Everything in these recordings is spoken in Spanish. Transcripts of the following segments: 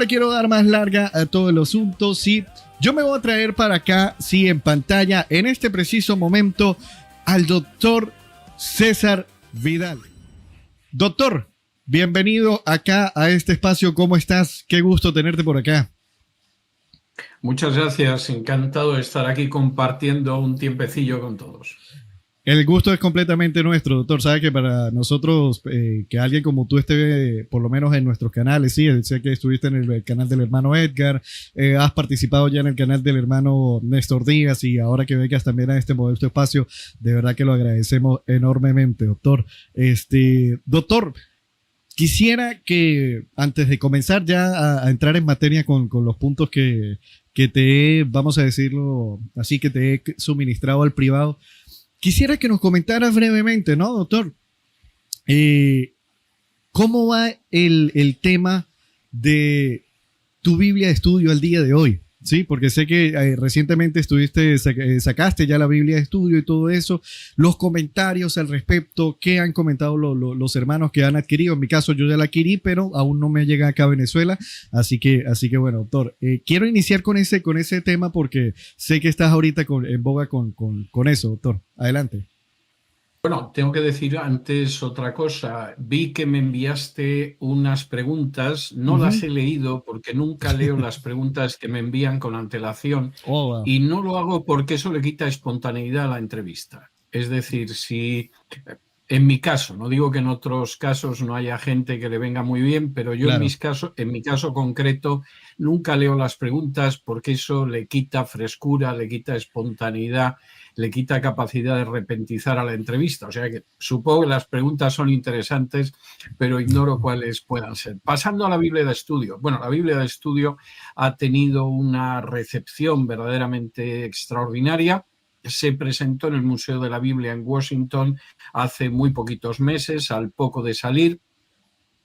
le quiero dar más larga a todo el asunto. Sí, yo me voy a traer para acá, sí, en pantalla, en este preciso momento, al doctor César Vidal. Doctor, bienvenido acá a este espacio. ¿Cómo estás? Qué gusto tenerte por acá. Muchas gracias, encantado de estar aquí compartiendo un tiempecillo con todos. El gusto es completamente nuestro, doctor. Sabe que para nosotros, que alguien como tú esté, por lo menos en nuestros canales, sí, sé que estuviste en el canal del hermano Edgar, has participado ya en el canal del hermano Néstor Díaz y ahora que vengas también a este modesto espacio, de verdad que lo agradecemos enormemente, doctor. Doctor, quisiera que antes de comenzar ya a entrar en materia con los puntos que te he, vamos a decirlo así, que te he suministrado al privado, quisiera que nos comentaras brevemente, ¿no, doctor? ¿Cómo va el tema de tu Biblia de estudio al día de hoy? Sí, porque sé que recientemente sacaste ya la Biblia de estudio y todo eso. Los comentarios al respecto, ¿qué han comentado los hermanos que han adquirido? En mi caso yo ya la adquirí, pero aún no me llega acá a Venezuela. Así que bueno, doctor, quiero iniciar con ese tema porque sé que estás ahorita en boga con eso, doctor. Adelante. Bueno, tengo que decir antes otra cosa. Vi que me enviaste unas preguntas, no las he leído porque nunca leo las preguntas que me envían con antelación y no lo hago porque eso le quita espontaneidad a la entrevista. Es decir, si en mi caso, no digo que en otros casos no haya gente que le venga muy bien, pero yo Claro. en mi caso concreto nunca leo las preguntas porque eso le quita frescura, le quita espontaneidad, le quita capacidad de repentizar a la entrevista. O sea que supongo que las preguntas son interesantes, pero ignoro cuáles puedan ser. Pasando a la Biblia de estudio. Bueno, la Biblia de estudio ha tenido una recepción verdaderamente extraordinaria. Se presentó en el Museo de la Biblia en Washington hace muy poquitos meses, al poco de salir.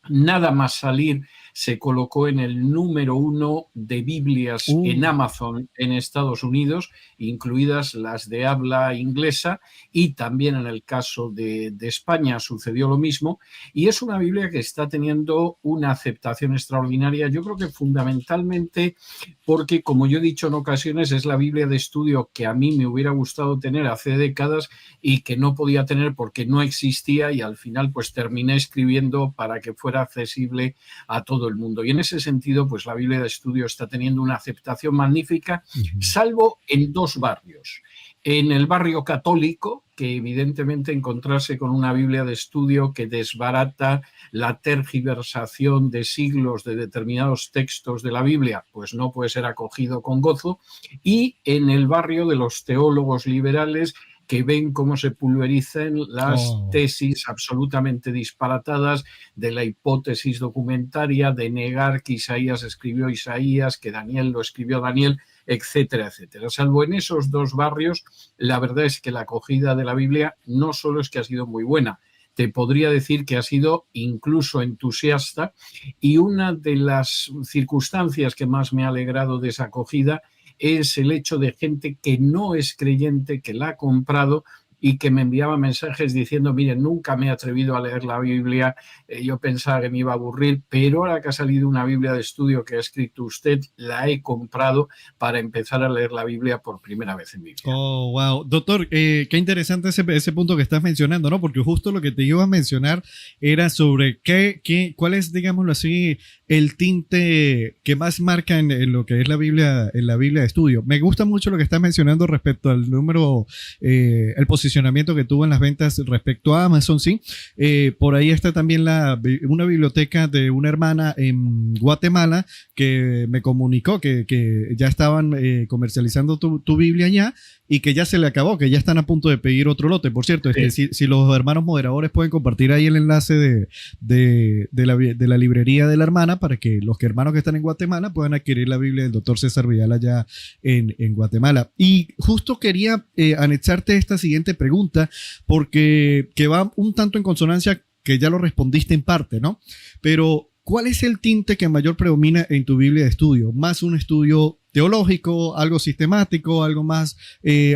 Nada más salir, se colocó en el número 1 de Biblias en Amazon en Estados Unidos, incluidas las de habla inglesa, y también en el caso de España sucedió lo mismo. Y es una Biblia que está teniendo una aceptación extraordinaria, yo creo que fundamentalmente porque, como yo he dicho en ocasiones, es la Biblia de estudio que a mí me hubiera gustado tener hace décadas y que no podía tener porque no existía, y al final pues terminé escribiendo para que fuera accesible a todo el mundo. Y en ese sentido, pues la Biblia de estudio está teniendo una aceptación magnífica, salvo en dos barrios. En el barrio católico, que evidentemente encontrarse con una Biblia de estudio que desbarata la tergiversación de siglos de determinados textos de la Biblia, pues no puede ser acogido con gozo. Y en el barrio de los teólogos liberales, que ven cómo se pulverizan las tesis absolutamente disparatadas de la hipótesis documentaria, de negar que Isaías escribió Isaías, que Daniel lo escribió Daniel, etcétera, etcétera. Salvo en esos dos barrios, la verdad es que la acogida de la Biblia no solo es que ha sido muy buena, te podría decir que ha sido incluso entusiasta, y una de las circunstancias que más me ha alegrado de esa acogida es el hecho de gente que no es creyente, que la ha comprado y que me enviaba mensajes diciendo: miren, nunca me he atrevido a leer la Biblia, yo pensaba que me iba a aburrir, pero ahora que ha salido una Biblia de estudio que ha escrito usted, la he comprado para empezar a leer la Biblia por primera vez en mi vida. Oh, wow. Doctor, qué interesante ese punto que estás mencionando, ¿no? Porque justo lo que te iba a mencionar era sobre cuál es, digámoslo así, el tinte que más marca en lo que es la Biblia de estudio. Me gusta mucho lo que estás mencionando respecto al número, el posicionamiento que tuvo en las ventas respecto a Amazon, sí. Por ahí está también una biblioteca de una hermana en Guatemala que me comunicó que ya estaban comercializando tu Biblia allá y que ya se le acabó, que ya están a punto de pedir otro lote. Por cierto, si los hermanos moderadores pueden compartir ahí el enlace de la librería de la hermana para que los hermanos que están en Guatemala puedan adquirir la Biblia del doctor César Vidal allá en Guatemala. Y justo quería anexarte esta siguiente pregunta porque que va un tanto en consonancia, que ya lo respondiste en parte, ¿no? Pero ¿cuál es el tinte que mayor predomina en tu Biblia de estudio? ¿Más un estudio teológico, algo sistemático, algo más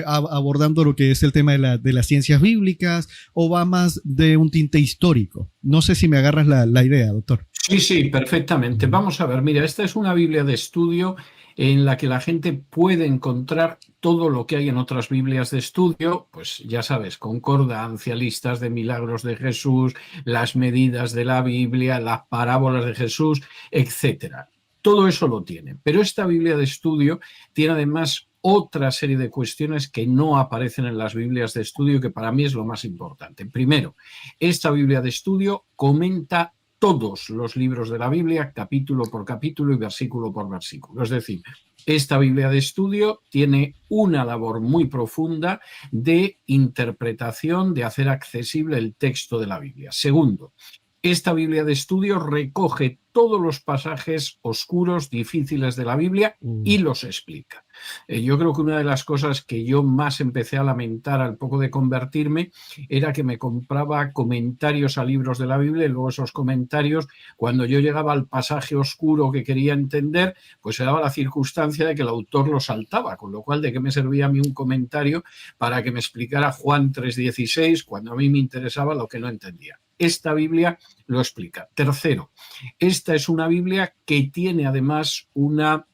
abordando lo que es el tema de las ciencias bíblicas, o va más de un tinte histórico? No sé si me agarras la idea, doctor. Sí, sí, perfectamente. Vamos a ver, mira, esta es una Biblia de estudio en la que la gente puede encontrar todo lo que hay en otras Biblias de estudio, pues ya sabes, concordancia, listas de milagros de Jesús, las medidas de la Biblia, las parábolas de Jesús, etcétera. Todo eso lo tiene. Pero esta Biblia de estudio tiene además otra serie de cuestiones que no aparecen en las Biblias de estudio, que para mí es lo más importante. Primero, esta Biblia de estudio comenta todos los libros de la Biblia, capítulo por capítulo y versículo por versículo. Es decir, esta Biblia de estudio tiene una labor muy profunda de interpretación, de hacer accesible el texto de la Biblia. Segundo, esta Biblia de estudio recoge todos los pasajes oscuros, difíciles de la Biblia y los explica. Yo creo que una de las cosas que yo más empecé a lamentar al poco de convertirme era que me compraba comentarios a libros de la Biblia y luego esos comentarios, cuando yo llegaba al pasaje oscuro que quería entender, pues se daba la circunstancia de que el autor lo saltaba, con lo cual, ¿de qué me servía a mí un comentario para que me explicara Juan 3:16 cuando a mí me interesaba lo que no entendía? Esta Biblia lo explica. Tercero, esta es una Biblia que tiene además una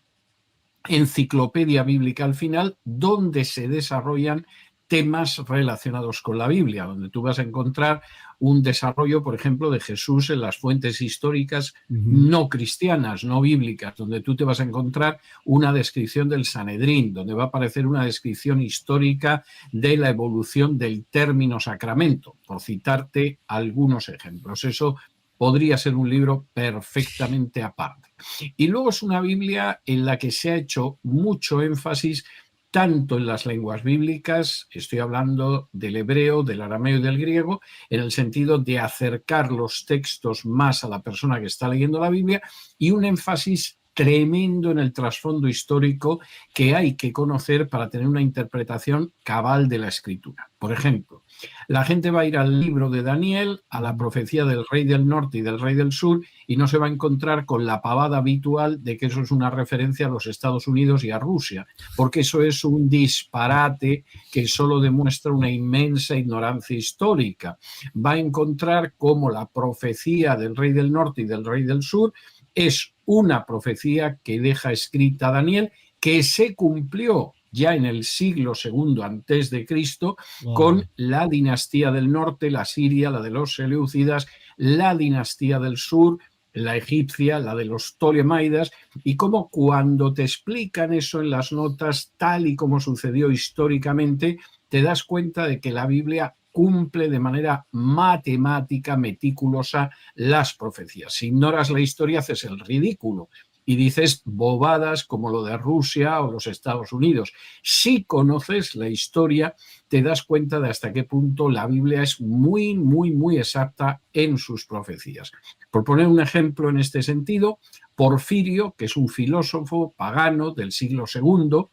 enciclopedia bíblica al final donde se desarrollan temas relacionados con la Biblia, donde tú vas a encontrar un desarrollo, por ejemplo, de Jesús en las fuentes históricas no cristianas, no bíblicas, donde tú te vas a encontrar una descripción del Sanedrín, donde va a aparecer una descripción histórica de la evolución del término sacramento, por citarte algunos ejemplos. Eso podría ser un libro perfectamente aparte. Y luego es una Biblia en la que se ha hecho mucho énfasis tanto en las lenguas bíblicas, estoy hablando del hebreo, del arameo y del griego, en el sentido de acercar los textos más a la persona que está leyendo la Biblia, y un énfasis tremendo en el trasfondo histórico que hay que conocer para tener una interpretación cabal de la Escritura. Por ejemplo, la gente va a ir al libro de Daniel, a la profecía del rey del norte y del rey del sur, y no se va a encontrar con la pavada habitual de que eso es una referencia a los Estados Unidos y a Rusia, porque eso es un disparate que solo demuestra una inmensa ignorancia histórica. Va a encontrar cómo la profecía del rey del norte y del rey del sur es una profecía que deja escrita Daniel, que se cumplió ya en el siglo II antes de Cristo, con la dinastía del norte, la siria, la de los seleucidas, la dinastía del sur, la egipcia, la de los ptolemaidas, y cómo cuando te explican eso en las notas, tal y como sucedió históricamente, te das cuenta de que la Biblia cumple de manera matemática, meticulosa, las profecías. Si ignoras la historia, haces el ridículo y dices bobadas como lo de Rusia o los Estados Unidos. Si conoces la historia, te das cuenta de hasta qué punto la Biblia es muy, muy, muy exacta en sus profecías. Por poner un ejemplo en este sentido, Porfirio, que es un filósofo pagano del siglo II,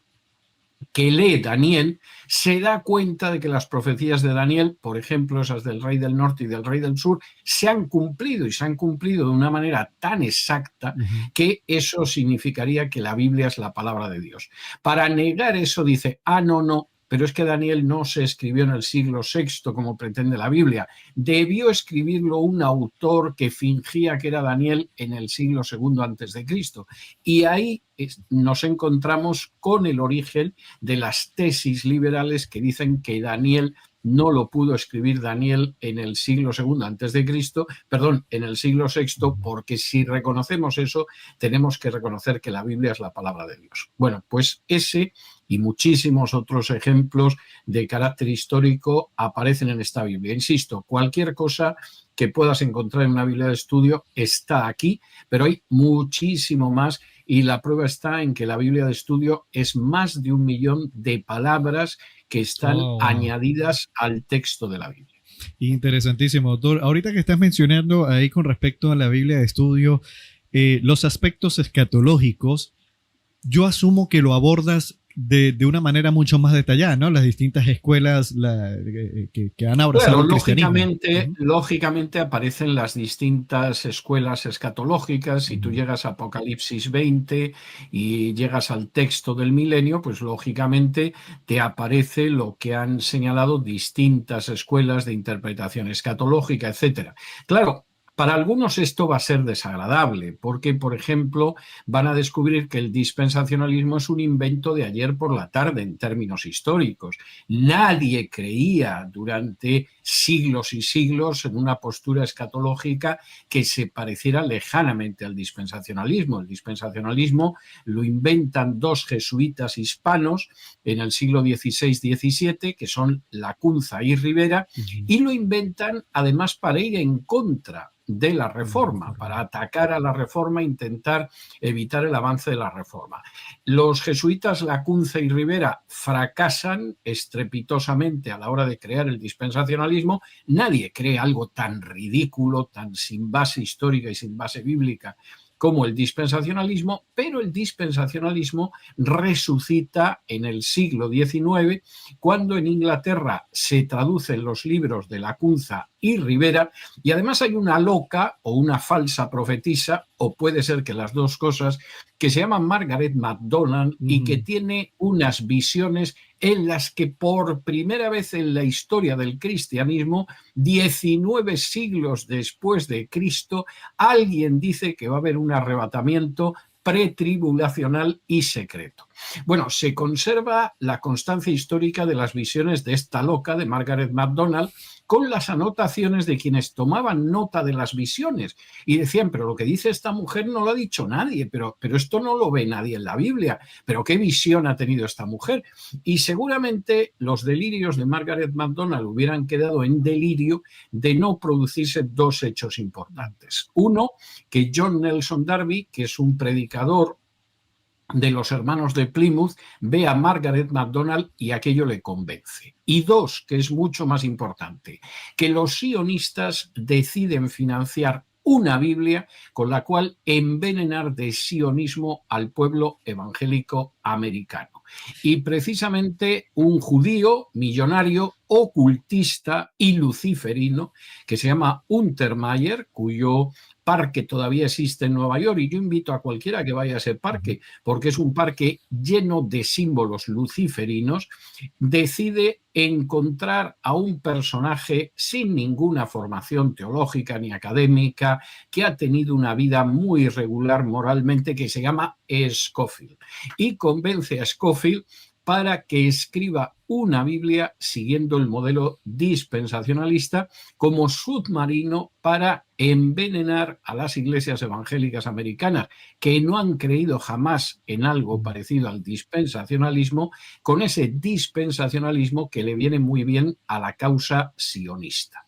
que lee Daniel, se da cuenta de que las profecías de Daniel, por ejemplo, esas del rey del norte y del rey del sur, se han cumplido, y se han cumplido de una manera tan exacta que eso significaría que la Biblia es la palabra de Dios. Para negar eso dice, no, pero es que Daniel no se escribió en el siglo VI como pretende la Biblia. Debió escribirlo un autor que fingía que era Daniel en el siglo II antes de Cristo. Y ahí nos encontramos con el origen de las tesis liberales que dicen que Daniel no lo pudo escribir Daniel en el siglo II antes de Cristo, en el siglo VI, porque si reconocemos eso, tenemos que reconocer que la Biblia es la palabra de Dios. Bueno, pues ese y muchísimos otros ejemplos de carácter histórico aparecen en esta Biblia. Insisto, cualquier cosa que puedas encontrar en una Biblia de estudio está aquí, pero hay muchísimo más, y la prueba está en que la Biblia de estudio es más de 1 millón de palabras que están añadidas al texto de la Biblia. Interesantísimo, doctor. Ahorita que estás mencionando ahí con respecto a la Biblia de estudio, los aspectos escatológicos, yo asumo que lo abordas de una manera mucho más detallada, ¿no? Las distintas escuelas que han abrazado Claro, el cristianismo. lógicamente aparecen las distintas escuelas escatológicas. Si tú Ujú. llegas a Apocalipsis 20 y llegas al texto del milenio, pues lógicamente te aparece lo que han señalado distintas escuelas de interpretación escatológica, etcétera. Claro, para algunos esto va a ser desagradable, porque, por ejemplo, van a descubrir que el dispensacionalismo es un invento de ayer por la tarde en términos históricos. Nadie creía durante siglos y siglos en una postura escatológica que se pareciera lejanamente al dispensacionalismo. El dispensacionalismo lo inventan dos jesuitas hispanos en el siglo XVI-XVII, que son Lacunza y Rivera, Ujú. y lo inventan además para ir en contra de la reforma, para atacar a la reforma e intentar evitar el avance de la reforma. Los jesuitas Lacunza y Rivera fracasan estrepitosamente a la hora de crear el dispensacionalismo. Nadie cree algo tan ridículo, tan sin base histórica y sin base bíblica como el dispensacionalismo, pero el dispensacionalismo resucita en el siglo XIX, cuando en Inglaterra se traducen los libros de Lacunza y Rivera, y además hay una loca o una falsa profetisa, o puede ser que las dos cosas, que se llama Margaret MacDonald y que Ujú. tiene unas visiones en las que por primera vez en la historia del cristianismo, 19 siglos después de Cristo, alguien dice que va a haber un arrebatamiento pretribulacional y secreto. Bueno, se conserva la constancia histórica de las visiones de esta loca, de Margaret MacDonald, con las anotaciones de quienes tomaban nota de las visiones y decían, pero lo que dice esta mujer no lo ha dicho nadie, pero esto no lo ve nadie en la Biblia, pero ¿qué visión ha tenido esta mujer? Y seguramente los delirios de Margaret MacDonald hubieran quedado en delirio de no producirse dos hechos importantes. Uno, que John Nelson Darby, que es un predicador de los hermanos de Plymouth, ve a Margaret MacDonald y aquello le convence. Y dos, que es mucho más importante, que los sionistas deciden financiar una Biblia con la cual envenenar de sionismo al pueblo evangélico americano. Y precisamente un judío millonario, ocultista y luciferino, que se llama Untermeyer, cuyo parque todavía existe en Nueva York, y yo invito a cualquiera que vaya a ese parque, porque es un parque lleno de símbolos luciferinos, decide encontrar a un personaje sin ninguna formación teológica ni académica, que ha tenido una vida muy irregular moralmente, que se llama Scofield, y convence a Scofield para que escriba una Biblia siguiendo el modelo dispensacionalista como submarino para envenenar a las iglesias evangélicas americanas que no han creído jamás en algo parecido al dispensacionalismo, con ese dispensacionalismo que le viene muy bien a la causa sionista.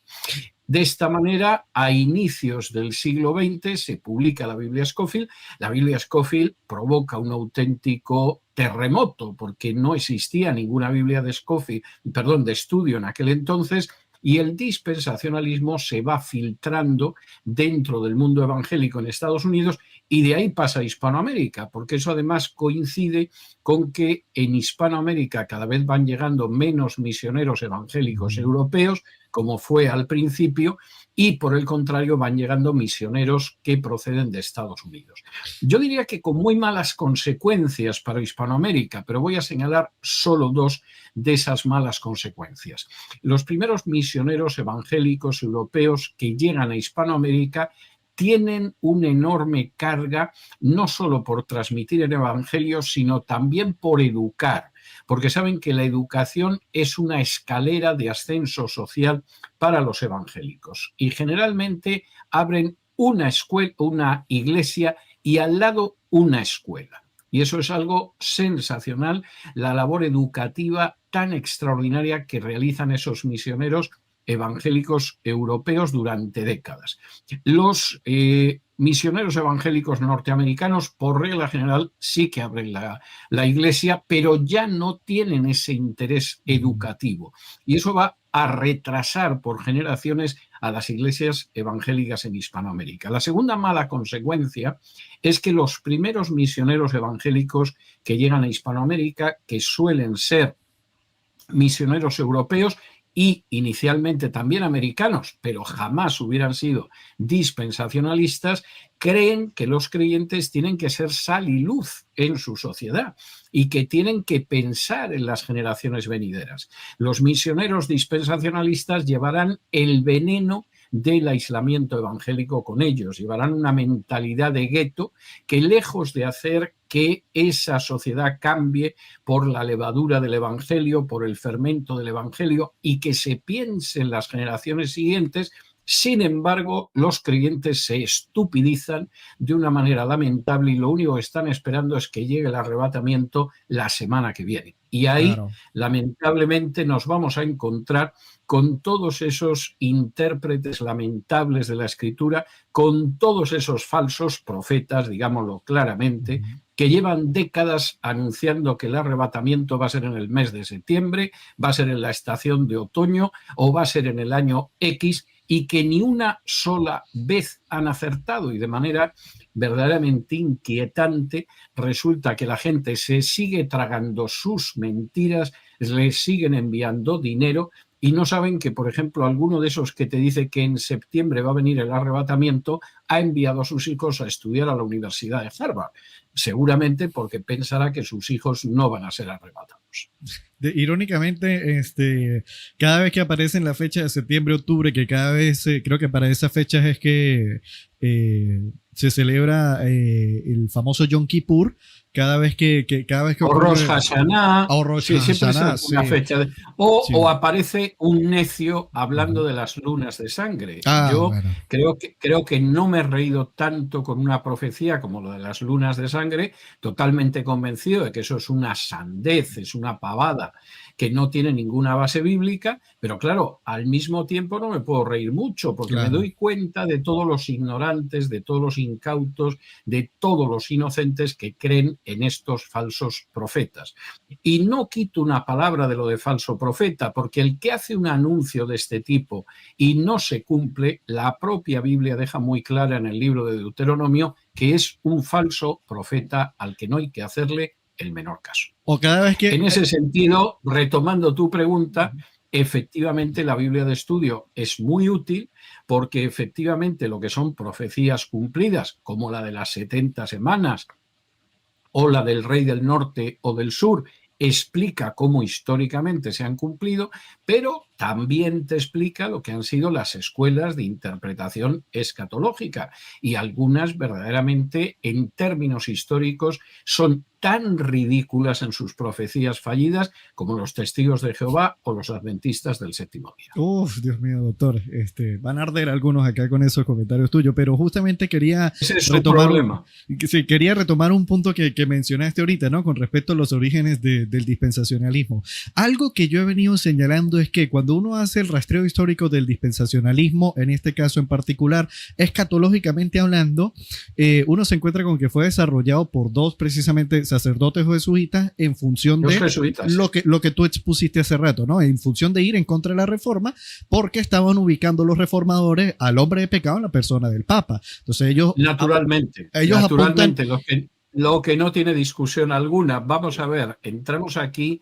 De esta manera, a inicios del siglo XX se publica la Biblia Scofield. La Biblia Scofield provoca un auténtico terremoto porque no existía ninguna Biblia de Scofield, perdón, de estudio en aquel entonces, y el dispensacionalismo se va filtrando dentro del mundo evangélico en Estados Unidos y de ahí pasa a Hispanoamérica, porque eso además coincide con que en Hispanoamérica cada vez van llegando menos misioneros evangélicos europeos, como fue al principio, y por el contrario van llegando misioneros que proceden de Estados Unidos. Yo diría que con muy malas consecuencias para Hispanoamérica, pero voy a señalar solo dos de esas malas consecuencias. Los primeros misioneros evangélicos europeos que llegan a Hispanoamérica tienen una enorme carga, no solo por transmitir el evangelio, sino también por educar, porque saben que la educación es una escalera de ascenso social para los evangélicos. Y generalmente abren una escuela, una iglesia y al lado una escuela. Y eso es algo sensacional, la labor educativa tan extraordinaria que realizan esos misioneros evangélicos europeos durante décadas. Los misioneros evangélicos norteamericanos, por regla general, sí que abren la iglesia, pero ya no tienen ese interés educativo. Y eso va a retrasar por generaciones a las iglesias evangélicas en Hispanoamérica. La segunda mala consecuencia es que los primeros misioneros evangélicos que llegan a Hispanoamérica, que suelen ser misioneros europeos y inicialmente también americanos, pero jamás hubieran sido dispensacionalistas, creen que los creyentes tienen que ser sal y luz en su sociedad y que tienen que pensar en las generaciones venideras. Los misioneros dispensacionalistas llevarán el veneno del aislamiento evangélico con ellos, llevarán una mentalidad de gueto que, lejos de hacer que esa sociedad cambie por la levadura del evangelio, por el fermento del evangelio, y que se piense en las generaciones siguientes, sin embargo, los creyentes se estupidizan de una manera lamentable y lo único que están esperando es que llegue el arrebatamiento la semana que viene. Y ahí, claro, lamentablemente, nos vamos a encontrar con todos esos intérpretes lamentables de la Escritura, con todos esos falsos profetas, digámoslo claramente, que llevan décadas anunciando que el arrebatamiento va a ser en el mes de septiembre, va a ser en la estación de otoño o va a ser en el año X, y que ni una sola vez han acertado, y de manera verdaderamente inquietante resulta que la gente se sigue tragando sus mentiras, les siguen enviando dinero y no saben que, por ejemplo, alguno de esos que te dice que en septiembre va a venir el arrebatamiento ha enviado a sus hijos a estudiar a la Universidad de Harvard, seguramente porque pensará que sus hijos no van a ser arrebatados. Irónicamente, cada vez que aparece en la fecha de septiembre, octubre, que cada vez, creo que para esas fechas es que se celebra el famoso Yom Kippur, cada vez que o Rosh Hashanah, sí, siempre es una fecha o aparece un necio hablando de las lunas de sangre. Yo creo que no me he reído tanto con una profecía como lo de las lunas de sangre, totalmente convencido de que eso es una sandez, es una pavada que no tiene ninguna base bíblica, pero claro, al mismo tiempo no me puedo reír mucho porque me doy cuenta de todos los ignorantes, de todos los incautos, de todos los inocentes que creen en estos falsos profetas. Y no quito una palabra de lo de falso profeta, porque el que hace un anuncio de este tipo y no se cumple, la propia Biblia deja muy clara en el libro de Deuteronomio que es un falso profeta al que no hay que hacerle el menor caso. O cada vez que... En ese sentido, retomando tu pregunta, efectivamente la Biblia de estudio es muy útil porque efectivamente lo que son profecías cumplidas, como la de las 70 semanas o la del Rey del Norte o del Sur, explica cómo históricamente se han cumplido, pero también te explica lo que han sido las escuelas de interpretación escatológica, y algunas verdaderamente en términos históricos son tan ridículas en sus profecías fallidas como los testigos de Jehová o los adventistas del séptimo día. Uf, Dios mío, doctor, van a arder algunos acá con esos comentarios tuyos, pero justamente quería retomar un punto que mencionaste ahorita, ¿no? Con respecto a los orígenes del dispensacionalismo. Algo que yo he venido señalando es que cuando uno hace el rastreo histórico del dispensacionalismo, en este caso en particular, escatológicamente hablando, uno se encuentra con que fue desarrollado por dos precisamente sacerdotes o jesuitas en función de lo que tú expusiste hace rato, ¿no? En función de ir en contra de la reforma, porque estaban ubicando los reformadores al hombre de pecado en la persona del Papa. Entonces ellos... Naturalmente, apuntan... Lo que no tiene discusión alguna. Vamos a ver, entramos aquí,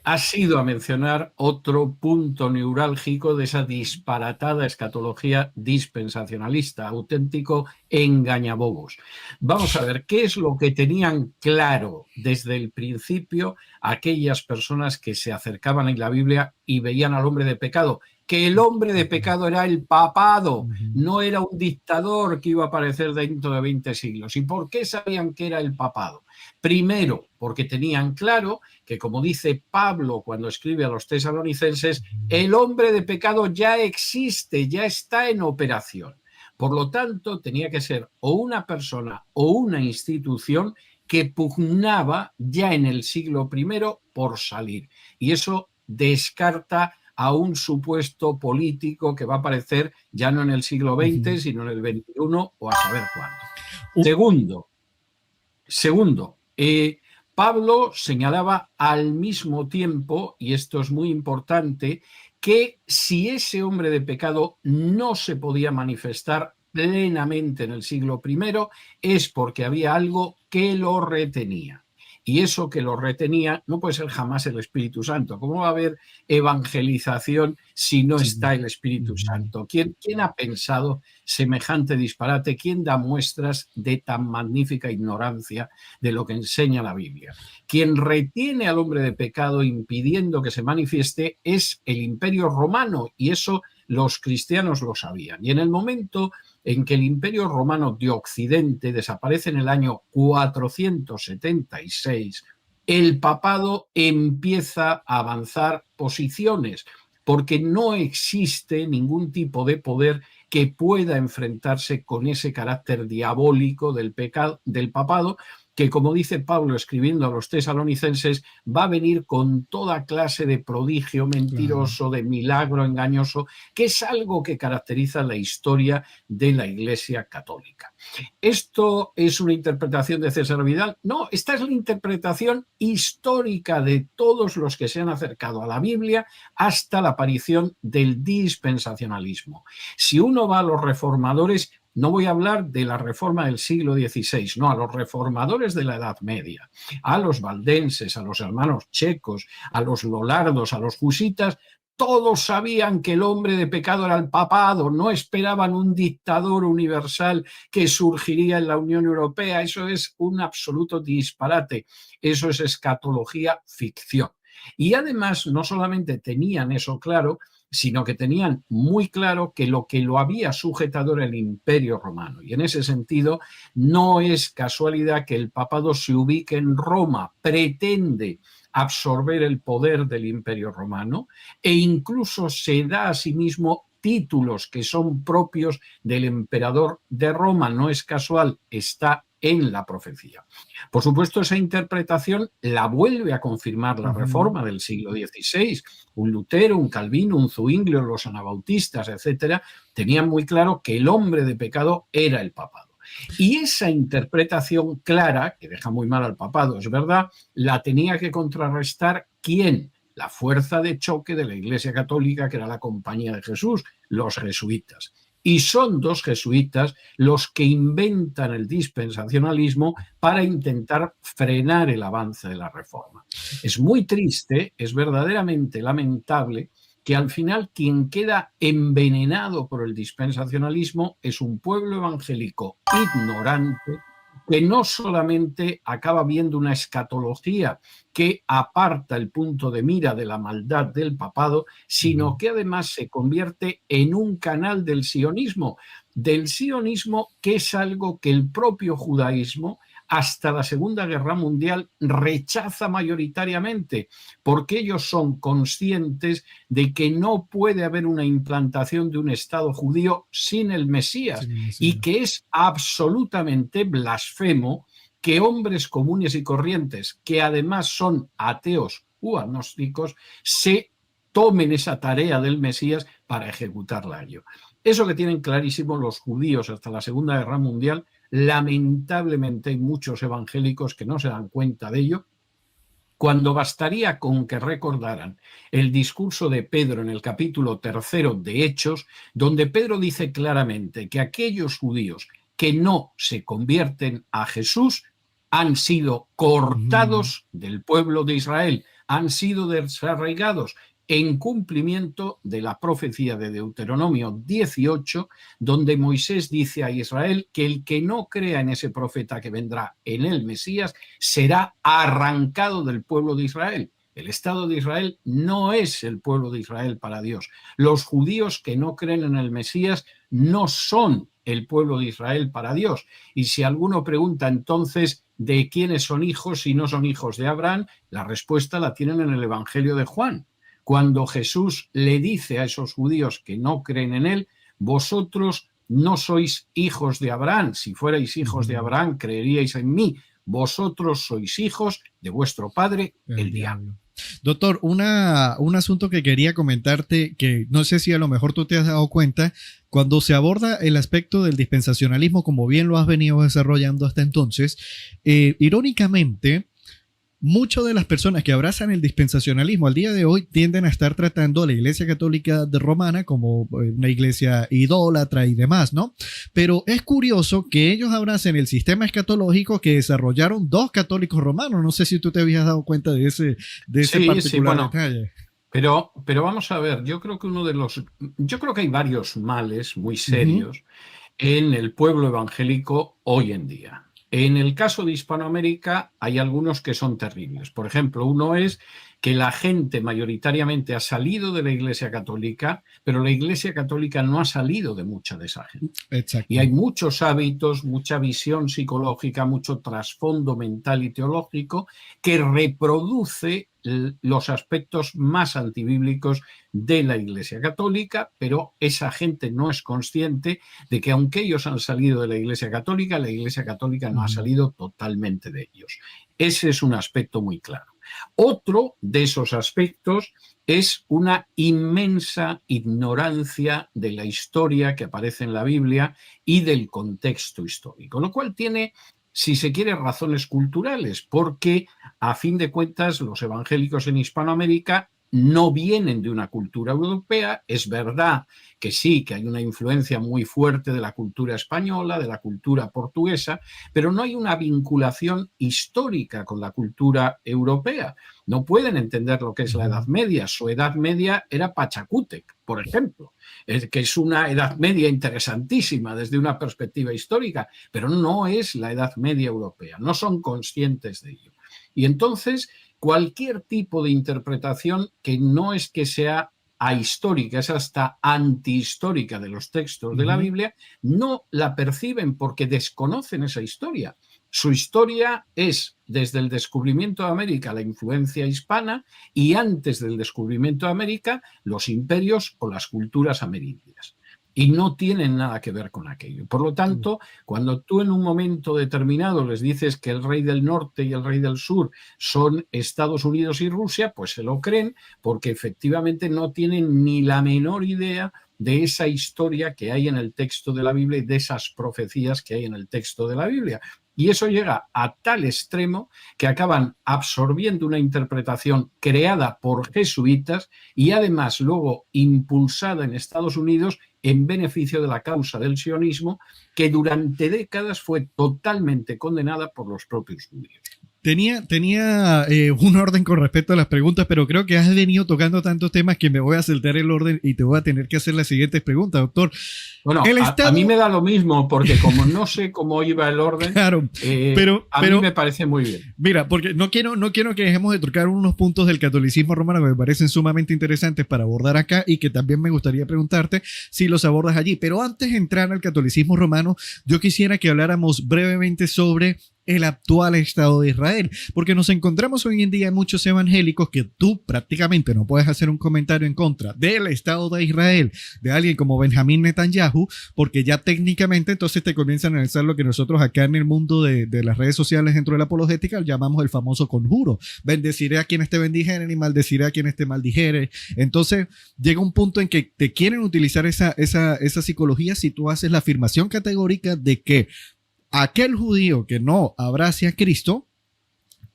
has ido a mencionar otro punto neurálgico de esa disparatada escatología dispensacionalista, auténtico engañabobos. Vamos a ver, ¿qué es lo que tenían claro desde el principio aquellas personas que se acercaban a la Biblia y veían al hombre de pecado? Que el hombre de pecado era el papado, no era un dictador que iba a aparecer dentro de 20 siglos. ¿Y por qué sabían que era el papado? Primero, porque tenían claro que, como dice Pablo cuando escribe a los tesalonicenses, el hombre de pecado ya existe, ya está en operación. Por lo tanto, tenía que ser o una persona o una institución que pugnaba ya en el siglo I por salir. Y eso descarta a un supuesto político que va a aparecer ya no en el siglo XX, sino en el XXI o a saber cuándo. Segundo, Pablo señalaba al mismo tiempo, y esto es muy importante, que si ese hombre de pecado no se podía manifestar plenamente en el siglo I, es porque había algo que lo retenía. Y eso que lo retenía no puede ser jamás el Espíritu Santo. ¿Cómo va a haber evangelización si no está el Espíritu Santo? ¿Quién ha pensado semejante disparate? ¿Quién da muestras de tan magnífica ignorancia de lo que enseña la Biblia? Quien retiene al hombre de pecado impidiendo que se manifieste es el Imperio Romano, y eso los cristianos lo sabían. Y en el momento en que el Imperio Romano de Occidente desaparece en el año 476, el papado empieza a avanzar posiciones, porque no existe ningún tipo de poder que pueda enfrentarse con ese carácter diabólico del pecado, del papado, que, como dice Pablo escribiendo a los tesalonicenses, va a venir con toda clase de prodigio mentiroso, de milagro engañoso, que es algo que caracteriza la historia de la Iglesia católica. ¿Esto es una interpretación de César Vidal? No, esta es la interpretación histórica de todos los que se han acercado a la Biblia hasta la aparición del dispensacionalismo. Si uno va a los reformadores, no voy a hablar de la reforma del siglo XVI, no, a los reformadores de la Edad Media, a los valdenses, a los hermanos checos, a los lolardos, a los husitas, todos sabían que el hombre de pecado era el papado, no esperaban un dictador universal que surgiría en la Unión Europea. Eso es un absoluto disparate, eso es escatología ficción. Y además no solamente tenían eso claro, sino que tenían muy claro que lo había sujetado era el Imperio Romano. Y en ese sentido no es casualidad que el papado se ubique en Roma, pretende absorber el poder del Imperio Romano e incluso se da a sí mismo títulos que son propios del emperador de Roma. No es casual, está en la profecía. Por supuesto, esa interpretación la vuelve a confirmar la Reforma del siglo XVI. Un Lutero, un Calvino, un Zwinglio, los anabautistas, etcétera, tenían muy claro que el hombre de pecado era el papado. Y esa interpretación clara, que deja muy mal al papado, es verdad, la tenía que contrarrestar ¿quién? La fuerza de choque de la Iglesia Católica, que era la Compañía de Jesús, los jesuitas. Y son dos jesuitas los que inventan el dispensacionalismo para intentar frenar el avance de la Reforma. Es muy triste, es verdaderamente lamentable que al final quien queda envenenado por el dispensacionalismo es un pueblo evangélico ignorante que no solamente acaba viendo una escatología que aparta el punto de mira de la maldad del papado, sino que además se convierte en un canal del sionismo que es algo que el propio judaísmo hasta la Segunda Guerra Mundial rechaza mayoritariamente, porque ellos son conscientes de que no puede haber una implantación de un Estado judío sin el Mesías, y que es absolutamente blasfemo que hombres comunes y corrientes, que además son ateos u agnósticos, se tomen esa tarea del Mesías para ejecutarla a ello. Eso que tienen clarísimo los judíos hasta la Segunda Guerra Mundial. Lamentablemente hay muchos evangélicos que no se dan cuenta de ello, cuando bastaría con que recordaran el discurso de Pedro en el capítulo 3 de Hechos, donde Pedro dice claramente que aquellos judíos que no se convierten a Jesús han sido cortados del pueblo de Israel, han sido desarraigados, en cumplimiento de la profecía de Deuteronomio 18, donde Moisés dice a Israel que el que no crea en ese profeta que vendrá, en el Mesías, será arrancado del pueblo de Israel. El Estado de Israel no es el pueblo de Israel para Dios. Los judíos que no creen en el Mesías no son el pueblo de Israel para Dios. Y si alguno pregunta entonces de quiénes son hijos si no son hijos de Abraham, la respuesta la tienen en el Evangelio de Juan. Cuando Jesús le dice a esos judíos que no creen en él, vosotros no sois hijos de Abraham. Si fuerais hijos de Abraham, creeríais en mí. Vosotros sois hijos de vuestro padre, el diablo. Doctor, un asunto que quería comentarte, que no sé si a lo mejor tú te has dado cuenta, cuando se aborda el aspecto del dispensacionalismo, como bien lo has venido desarrollando hasta entonces, irónicamente, muchas de las personas que abrazan el dispensacionalismo al día de hoy tienden a estar tratando a la Iglesia Católica de Romana como una iglesia idólatra y demás, ¿no? Pero es curioso que ellos abracen el sistema escatológico que desarrollaron dos católicos romanos. No sé si tú te habías dado cuenta de ese particular detalle. Pero vamos a ver, yo creo que hay varios males muy serios en el pueblo evangélico hoy en día. En el caso de Hispanoamérica hay algunos que son terribles. Por ejemplo, uno es que la gente mayoritariamente ha salido de la Iglesia Católica, pero la Iglesia Católica no ha salido de mucha de esa gente. Exacto. Y hay muchos hábitos, mucha visión psicológica, mucho trasfondo mental y teológico que reproduce los aspectos más antibíblicos de la Iglesia Católica, pero esa gente no es consciente de que aunque ellos han salido de la Iglesia Católica no ha salido totalmente de ellos. Ese es un aspecto muy claro. Otro de esos aspectos es una inmensa ignorancia de la historia que aparece en la Biblia y del contexto histórico, lo cual tiene, si se quiere, razones culturales, porque a fin de cuentas los evangélicos en Hispanoamérica no vienen de una cultura europea. Es verdad que sí, que hay una influencia muy fuerte de la cultura española, de la cultura portuguesa, pero no hay una vinculación histórica con la cultura europea. No pueden entender lo que es la Edad Media. Su Edad Media era Pachacútec, por ejemplo, que es una Edad Media interesantísima desde una perspectiva histórica, pero no es la Edad Media europea. No son conscientes de ello. Y entonces, cualquier tipo de interpretación que no es que sea ahistórica, es hasta antihistórica de los textos de la Biblia, no la perciben porque desconocen esa historia. Su historia es, desde el descubrimiento de América, la influencia hispana, y antes del descubrimiento de América, los imperios o las culturas amerindias. Y no tienen nada que ver con aquello. Por lo tanto, cuando tú en un momento determinado les dices que el rey del norte y el rey del sur son Estados Unidos y Rusia, pues se lo creen porque efectivamente no tienen ni la menor idea de esa historia que hay en el texto de la Biblia y de esas profecías que hay en el texto de la Biblia. Y eso llega a tal extremo que acaban absorbiendo una interpretación creada por jesuitas y además luego impulsada en Estados Unidos en beneficio de la causa del sionismo, que durante décadas fue totalmente condenada por los propios judíos. Tenía un orden con respecto a las preguntas, pero creo que has venido tocando tantos temas que me voy a saltar el orden y te voy a tener que hacer las siguientes preguntas, doctor. Bueno, a mí me da lo mismo, porque como no sé cómo iba el orden, claro, a mí me parece muy bien. Mira, porque no quiero que dejemos de tocar unos puntos del catolicismo romano que me parecen sumamente interesantes para abordar acá y que también me gustaría preguntarte si los abordas allí. Pero antes de entrar al catolicismo romano, yo quisiera que habláramos brevemente sobre el actual Estado de Israel, porque nos encontramos hoy en día muchos evangélicos que tú prácticamente no puedes hacer un comentario en contra del Estado de Israel, de alguien como Benjamín Netanyahu, porque ya técnicamente entonces te comienzan a analizar lo que nosotros acá en el mundo de las redes sociales dentro de la apologética llamamos el famoso conjuro: bendeciré a quienes te bendijeren y maldeciré a quienes te maldijeren. Entonces llega un punto en que te quieren utilizar esa psicología si tú haces la afirmación categórica de que aquel judío que no abrace a Cristo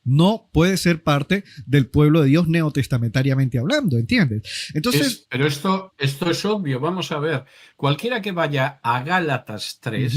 no puede ser parte del pueblo de Dios neotestamentariamente hablando, ¿entiendes? Entonces, pero esto es obvio. Vamos a ver, cualquiera que vaya a Gálatas 3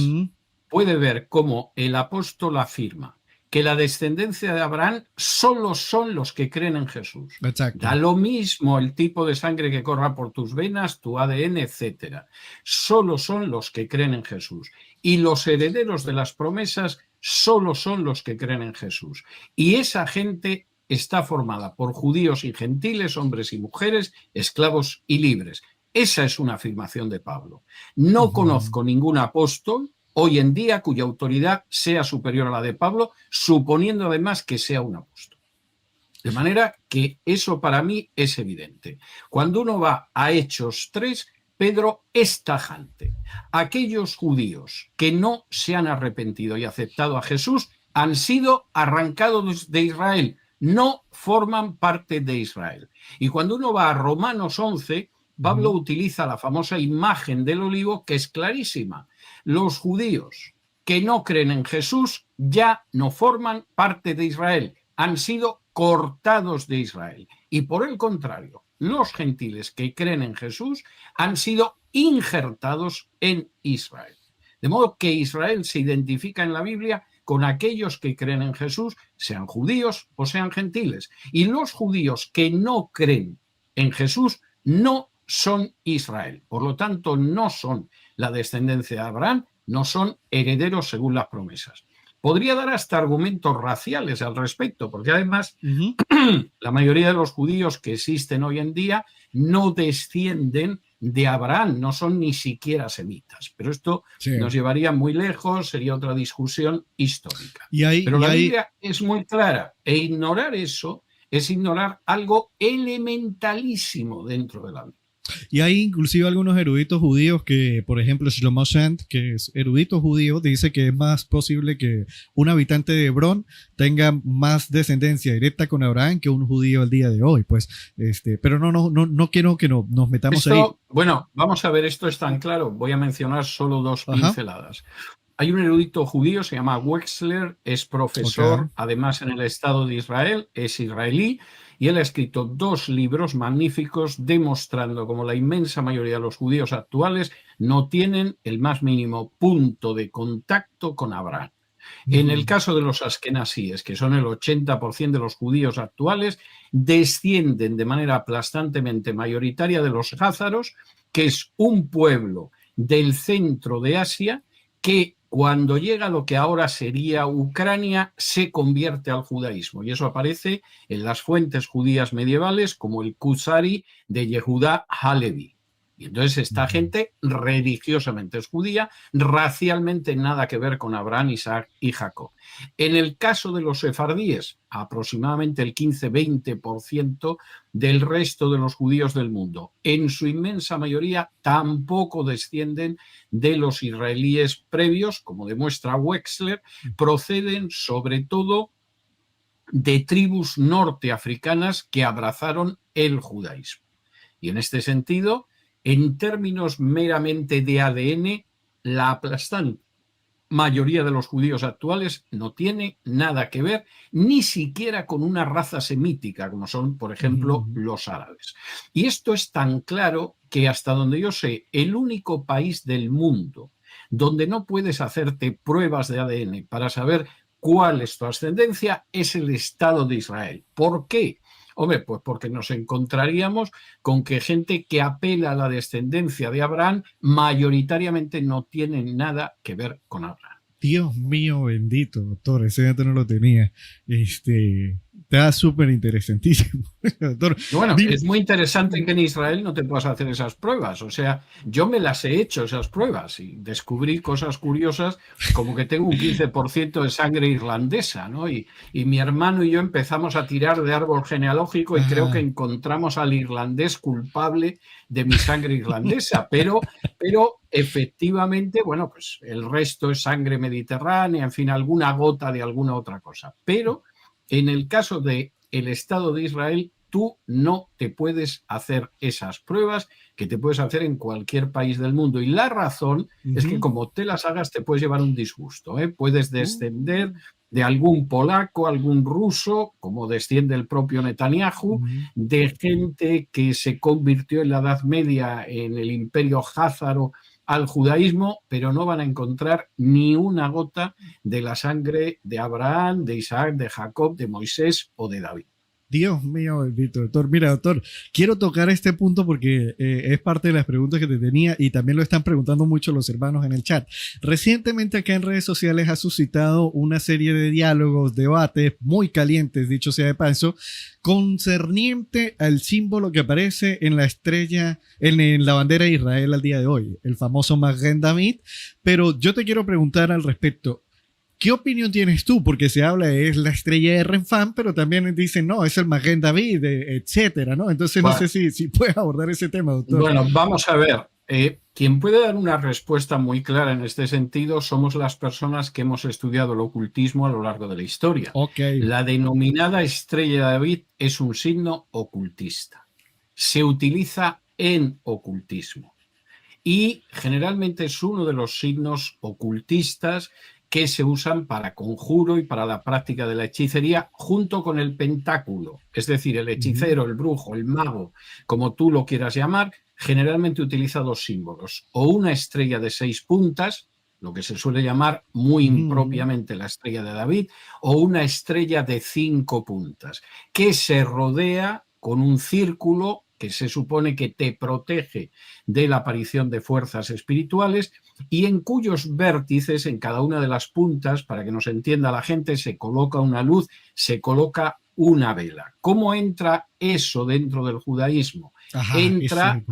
puede ver cómo el apóstol afirma que la descendencia de Abraham solo son los que creen en Jesús. Exacto. Da lo mismo el tipo de sangre que corra por tus venas, tu ADN, etcétera. Solo son los que creen en Jesús. Y los herederos de las promesas solo son los que creen en Jesús. Y esa gente está formada por judíos y gentiles, hombres y mujeres, esclavos y libres. Esa es una afirmación de Pablo. No conozco ningún apóstol hoy en día cuya autoridad sea superior a la de Pablo, suponiendo además que sea un apóstol. De manera que eso para mí es evidente. Cuando uno va a Hechos 3, Pedro es tajante. Aquellos judíos que no se han arrepentido y aceptado a Jesús han sido arrancados de Israel, no forman parte de Israel. Y cuando uno va a Romanos 11, Pablo utiliza la famosa imagen del olivo, que es clarísima. Los judíos que no creen en Jesús ya no forman parte de Israel, han sido cortados de Israel. Y por el contrario, los gentiles que creen en Jesús han sido injertados en Israel. De modo que Israel se identifica en la Biblia con aquellos que creen en Jesús, sean judíos o sean gentiles. Y los judíos que no creen en Jesús no son Israel. Por lo tanto, no son la descendencia de Abraham, no son herederos según las promesas. Podría dar hasta argumentos raciales al respecto, porque además la mayoría de los judíos que existen hoy en día no descienden de Abraham, no son ni siquiera semitas. Pero esto nos llevaría muy lejos, sería otra discusión histórica. Pero la Biblia es muy clara, e ignorar eso es ignorar algo elementalísimo dentro de la Biblia. Y hay inclusive algunos eruditos judíos que, por ejemplo, Shlomo Shant, que es erudito judío, dice que es más posible que un habitante de Hebrón tenga más descendencia directa con Abraham que un judío al día de hoy. Pues, pero no quiero que nos metamos ahí. Bueno, vamos a ver, esto es tan claro. Voy a mencionar solo dos pinceladas. Hay un erudito judío, se llama Wexler, es profesor, además en el Estado de Israel, es israelí, y él ha escrito 2 libros magníficos demostrando cómo la inmensa mayoría de los judíos actuales no tienen el más mínimo punto de contacto con Abraham. En el caso de los askenasíes, que son el 80% de los judíos actuales, descienden de manera aplastantemente mayoritaria de los házaros, que es un pueblo del centro de Asia que cuando llega a lo que ahora sería Ucrania, se convierte al judaísmo. Y eso aparece en las fuentes judías medievales como el Kusari de Yehudá Halevi. Y entonces esta gente religiosamente es judía, racialmente nada que ver con Abraham, Isaac y Jacob. En el caso de los sefardíes, aproximadamente el 15-20% del resto de los judíos del mundo, en su inmensa mayoría tampoco descienden de los israelíes previos, como demuestra Wexler, proceden sobre todo de tribus norteafricanas que abrazaron el judaísmo. Y en este sentido, en términos meramente de ADN, la aplastante mayoría de los judíos actuales no tiene nada que ver ni siquiera con una raza semítica, como son, por ejemplo, los árabes. Y esto es tan claro que hasta donde yo sé, el único país del mundo donde no puedes hacerte pruebas de ADN para saber cuál es tu ascendencia es el Estado de Israel. ¿Por qué? Hombre, pues porque nos encontraríamos con que gente que apela a la descendencia de Abraham mayoritariamente no tiene nada que ver con Abraham. Dios mío bendito, doctor, ese dato no lo tenía. Está súper interesantísimo, doctor. Bueno, es muy interesante que en Israel no te puedas hacer esas pruebas. O sea, yo me las he hecho esas pruebas y descubrí cosas curiosas como que tengo un 15% de sangre irlandesa, ¿no? Y mi hermano y yo empezamos a tirar de árbol genealógico y creo que encontramos al irlandés culpable de mi sangre irlandesa, pero efectivamente, bueno, pues el resto es sangre mediterránea, en fin, alguna gota de alguna otra cosa. Pero en el caso del Estado de Israel, tú no te puedes hacer esas pruebas que te puedes hacer en cualquier país del mundo. Y la razón es que como te las hagas te puedes llevar un disgusto, ¿eh? Puedes descender de algún polaco, algún ruso, como desciende el propio Netanyahu, de gente que se convirtió en la Edad Media en el imperio házaro al judaísmo, pero no van a encontrar ni una gota de la sangre de Abraham, de Isaac, de Jacob, de Moisés o de David. Dios mío, bendito, doctor. Mira, doctor, quiero tocar este punto porque es parte de las preguntas que te tenía y también lo están preguntando mucho los hermanos en el chat. Recientemente acá en redes sociales ha suscitado una serie de diálogos, debates muy calientes, dicho sea de paso, concerniente al símbolo que aparece en la estrella, en la bandera de Israel al día de hoy, el famoso Maguen David. Pero yo te quiero preguntar al respecto. ¿Qué opinión tienes tú? Porque se habla de es la estrella de Renfán, pero también dicen, no, es el Maguen David, etcétera, ¿no? Entonces no sé si puedes abordar ese tema, doctor. Bueno, vamos a ver. Quien puede dar una respuesta muy clara en este sentido somos las personas que hemos estudiado el ocultismo a lo largo de la historia. La denominada estrella de David es un signo ocultista. Se utiliza en ocultismo. Y generalmente es uno de los signos ocultistas que se usan para conjuro y para la práctica de la hechicería, junto con el pentáculo, es decir, el hechicero, el brujo, el mago, como tú lo quieras llamar, generalmente utiliza dos símbolos, o una estrella de 6 puntas, lo que se suele llamar muy impropiamente la estrella de David, o una estrella de 5 puntas, que se rodea con un círculo que se supone que te protege de la aparición de fuerzas espirituales y en cuyos vértices, en cada una de las puntas, para que nos entienda la gente, se coloca una luz, se coloca una vela. ¿Cómo entra eso dentro del judaísmo? Ajá, Entra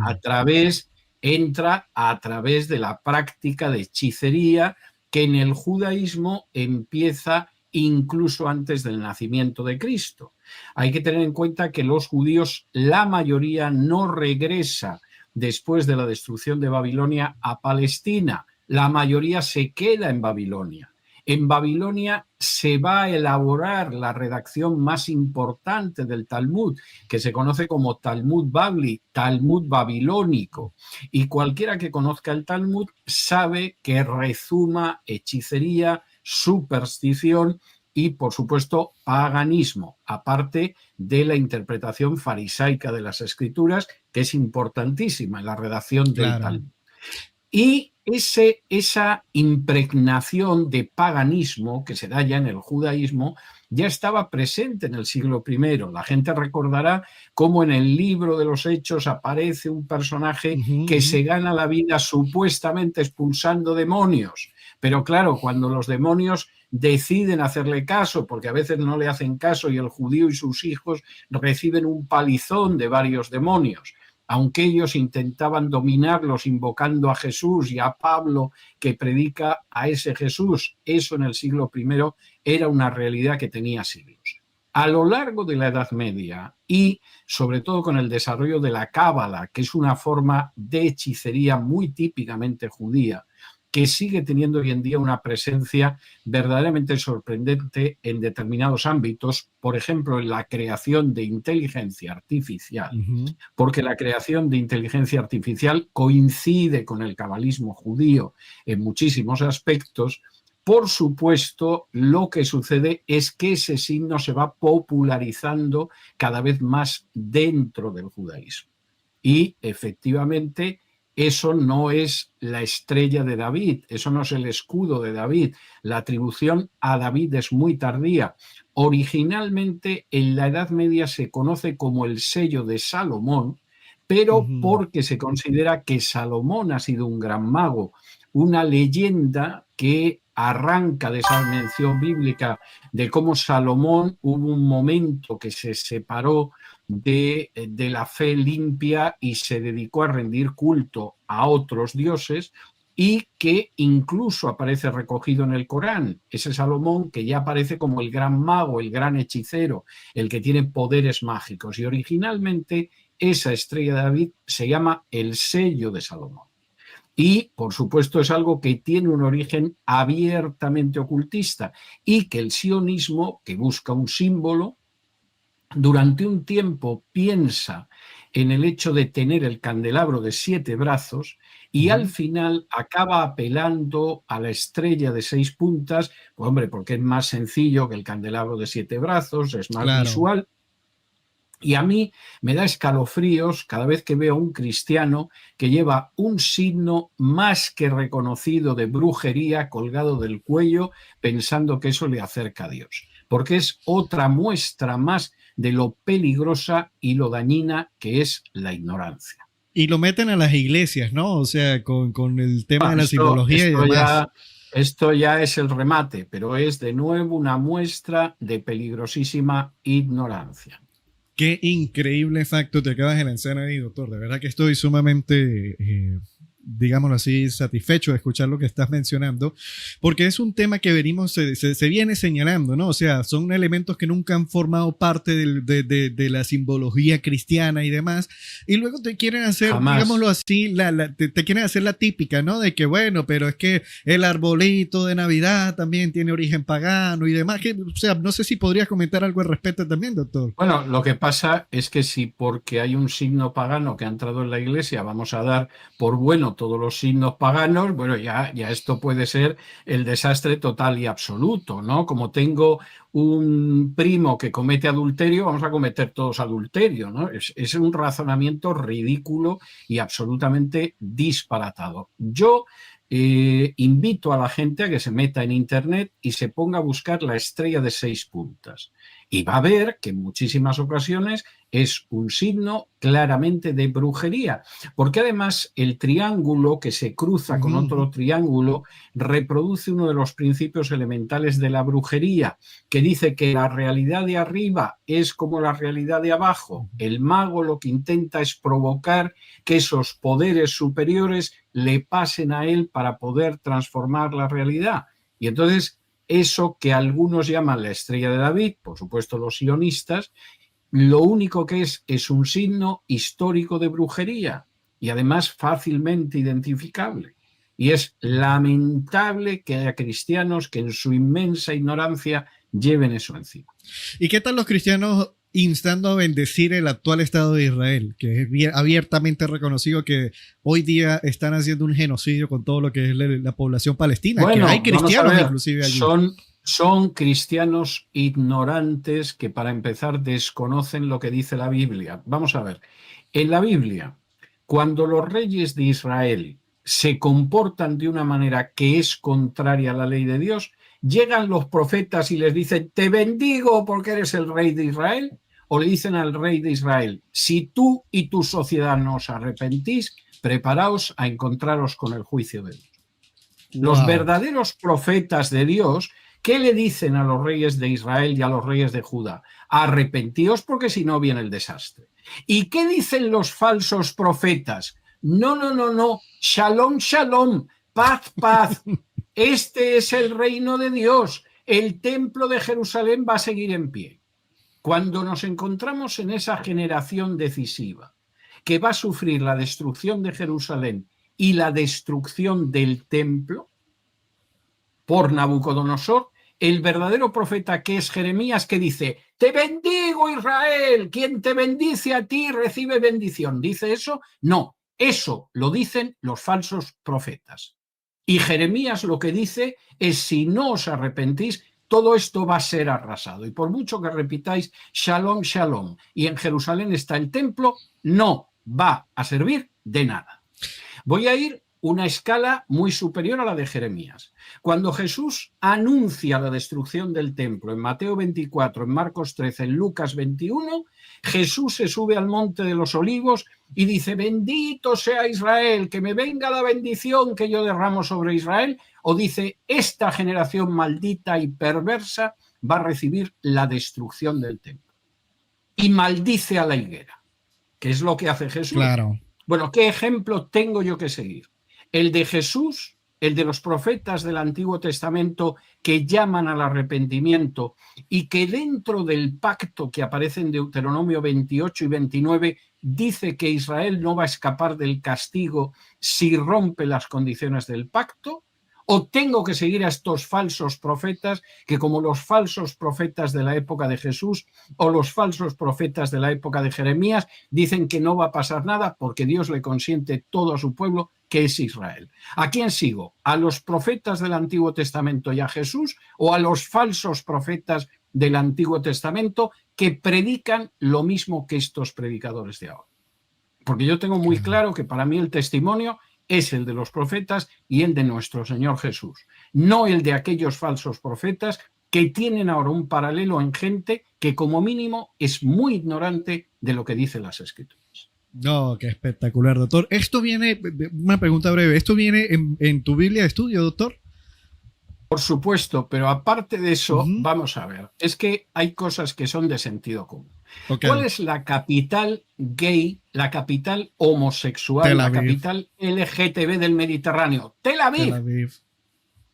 a través de la práctica de hechicería que en el judaísmo empieza incluso antes del nacimiento de Cristo. Hay que tener en cuenta que los judíos, la mayoría, no regresa después de la destrucción de Babilonia a Palestina. La mayoría se queda en Babilonia. En Babilonia se va a elaborar la redacción más importante del Talmud, que se conoce como Talmud Babli, Talmud babilónico. Y cualquiera que conozca el Talmud sabe que rezuma hechicería, superstición y, por supuesto, paganismo, aparte de la interpretación farisaica de las escrituras, que es importantísima en la redacción del Talmud. Y esa impregnación de paganismo que se da ya en el judaísmo ya estaba presente en el siglo I. La gente recordará cómo en el libro de los Hechos aparece un personaje que se gana la vida supuestamente expulsando demonios. Pero claro, cuando los demonios deciden hacerle caso, porque a veces no le hacen caso y el judío y sus hijos reciben un palizón de varios demonios. Aunque ellos intentaban dominarlos invocando a Jesús y a Pablo que predica a ese Jesús, eso en el siglo I era una realidad que tenía siglos. A lo largo de la Edad Media y sobre todo con el desarrollo de la cábala, que es una forma de hechicería muy típicamente judía, que sigue teniendo hoy en día una presencia verdaderamente sorprendente en determinados ámbitos, por ejemplo, en la creación de inteligencia artificial, porque la creación de inteligencia artificial coincide con el cabalismo judío en muchísimos aspectos. Por supuesto, lo que sucede es que ese signo se va popularizando cada vez más dentro del judaísmo. Y efectivamente, eso no es la estrella de David, eso no es el escudo de David. La atribución a David es muy tardía. Originalmente en la Edad Media se conoce como el sello de Salomón, pero porque se considera que Salomón ha sido un gran mago. Una leyenda que arranca de esa mención bíblica de cómo Salomón hubo un momento que se separó de la fe limpia y se dedicó a rendir culto a otros dioses y que incluso aparece recogido en el Corán. Ese Salomón que ya aparece como el gran mago, el gran hechicero, el que tiene poderes mágicos. Y originalmente esa estrella de David se llama el sello de Salomón. Y, por supuesto, es algo que tiene un origen abiertamente ocultista y que el sionismo, que busca un símbolo, durante un tiempo piensa en el hecho de tener el candelabro de 7 brazos y al final acaba apelando a la estrella de 6 puntas, pues, hombre, porque es más sencillo que el candelabro de 7 brazos, es más visual. Y a mí me da escalofríos cada vez que veo a un cristiano que lleva un signo más que reconocido de brujería colgado del cuello pensando que eso le acerca a Dios, porque es otra muestra más de lo peligrosa y lo dañina que es la ignorancia. Y lo meten a las iglesias, ¿no? O sea, con el tema de la simbología y demás. Esto ya es el remate, pero es de nuevo una muestra de peligrosísima ignorancia. Qué increíble facto te acabas de lanzar ahí, doctor. De verdad que estoy sumamente, digámoslo así, satisfecho de escuchar lo que estás mencionando, porque es un tema que venimos, se viene señalando, ¿no? O sea, son elementos que nunca han formado parte de la simbología cristiana y demás, y luego te quieren hacer, digámoslo así, te quieren hacer la típica, ¿no? De que, bueno, pero es que el arbolito de Navidad también tiene origen pagano y demás, que, o sea, no sé si podrías comentar algo al respecto también, doctor. Bueno, lo que pasa es que si porque hay un signo pagano que ha entrado en la iglesia vamos a dar por bueno pagano, todos los signos paganos, bueno, ya esto puede ser el desastre total y absoluto, ¿no? Como tengo un primo que comete adulterio, vamos a cometer todos adulterio, ¿no? Es un razonamiento ridículo y absolutamente disparatado. Yo invito a la gente a que se meta en Internet y se ponga a buscar la estrella de 6 puntas. Y va a ver que en muchísimas ocasiones es un signo claramente de brujería, porque además el triángulo que se cruza con otro triángulo reproduce uno de los principios elementales de la brujería, que dice que la realidad de arriba es como la realidad de abajo. El mago lo que intenta es provocar que esos poderes superiores le pasen a él para poder transformar la realidad. Y entonces eso que algunos llaman la estrella de David, por supuesto los sionistas, lo único que es un signo histórico de brujería y además fácilmente identificable. Y es lamentable que haya cristianos que en su inmensa ignorancia lleven eso encima. ¿Y qué tal los cristianos instando a bendecir el actual Estado de Israel, que es abiertamente reconocido que hoy día están haciendo un genocidio con todo lo que es la población palestina? Bueno, que hay cristianos inclusive allí. Son cristianos ignorantes que, para empezar, desconocen lo que dice la Biblia. Vamos a ver, en la Biblia, cuando los reyes de Israel se comportan de una manera que es contraria a la ley de Dios, llegan los profetas y les dicen, te bendigo porque eres el rey de Israel, o le dicen al rey de Israel, si tú y tu sociedad no os arrepentís, preparaos a encontraros con el juicio de Dios. Wow. Los verdaderos profetas de Dios, ¿qué le dicen a los reyes de Israel y a los reyes de Judá? Arrepentíos porque si no viene el desastre. ¿Y qué dicen los falsos profetas? No, shalom, shalom, paz, paz. Este es el reino de Dios. El templo de Jerusalén va a seguir en pie. Cuando nos encontramos en esa generación decisiva que va a sufrir la destrucción de Jerusalén y la destrucción del templo por Nabucodonosor, el verdadero profeta, que es Jeremías, que dice, te bendigo Israel, quien te bendice a ti recibe bendición. ¿Dice eso? No, eso lo dicen los falsos profetas. Y Jeremías lo que dice es, si no os arrepentís, todo esto va a ser arrasado. Y por mucho que repitáis, shalom, shalom, y en Jerusalén está el templo, no va a servir de nada. Voy a ir una escala muy superior a la de Jeremías. Cuando Jesús anuncia la destrucción del templo en Mateo 24, en Marcos 13, en Lucas 21, Jesús se sube al monte de los Olivos y dice, bendito sea Israel, que me venga la bendición que yo derramo sobre Israel, o dice, esta generación maldita y perversa va a recibir la destrucción del templo. Y maldice a la higuera, que es lo que hace Jesús. Claro. Bueno, ¿qué ejemplo tengo yo que seguir? El de Jesús, el de los profetas del Antiguo Testamento que llaman al arrepentimiento y que dentro del pacto que aparece en Deuteronomio 28 y 29 dice que Israel no va a escapar del castigo si rompe las condiciones del pacto, o tengo que seguir a estos falsos profetas que, como los falsos profetas de la época de Jesús o los falsos profetas de la época de Jeremías, dicen que no va a pasar nada porque Dios le consiente todo a su pueblo, que es Israel. ¿A quién sigo? ¿A los profetas del Antiguo Testamento y a Jesús, o a los falsos profetas del Antiguo Testamento que predican lo mismo que estos predicadores de ahora? Porque yo tengo muy claro que para mí el testimonio es el de los profetas y el de nuestro Señor Jesús, no el de aquellos falsos profetas que tienen ahora un paralelo en gente que como mínimo es muy ignorante de lo que dicen las Escrituras. No, qué espectacular, doctor. Esto viene, una pregunta breve, ¿esto viene en tu Biblia de estudio, doctor? Por supuesto, pero aparte de eso, vamos a ver, es que hay cosas que son de sentido común. Okay. ¿Cuál es la capital gay, la capital homosexual, la capital LGTB del Mediterráneo? Tel Aviv. Tel Aviv.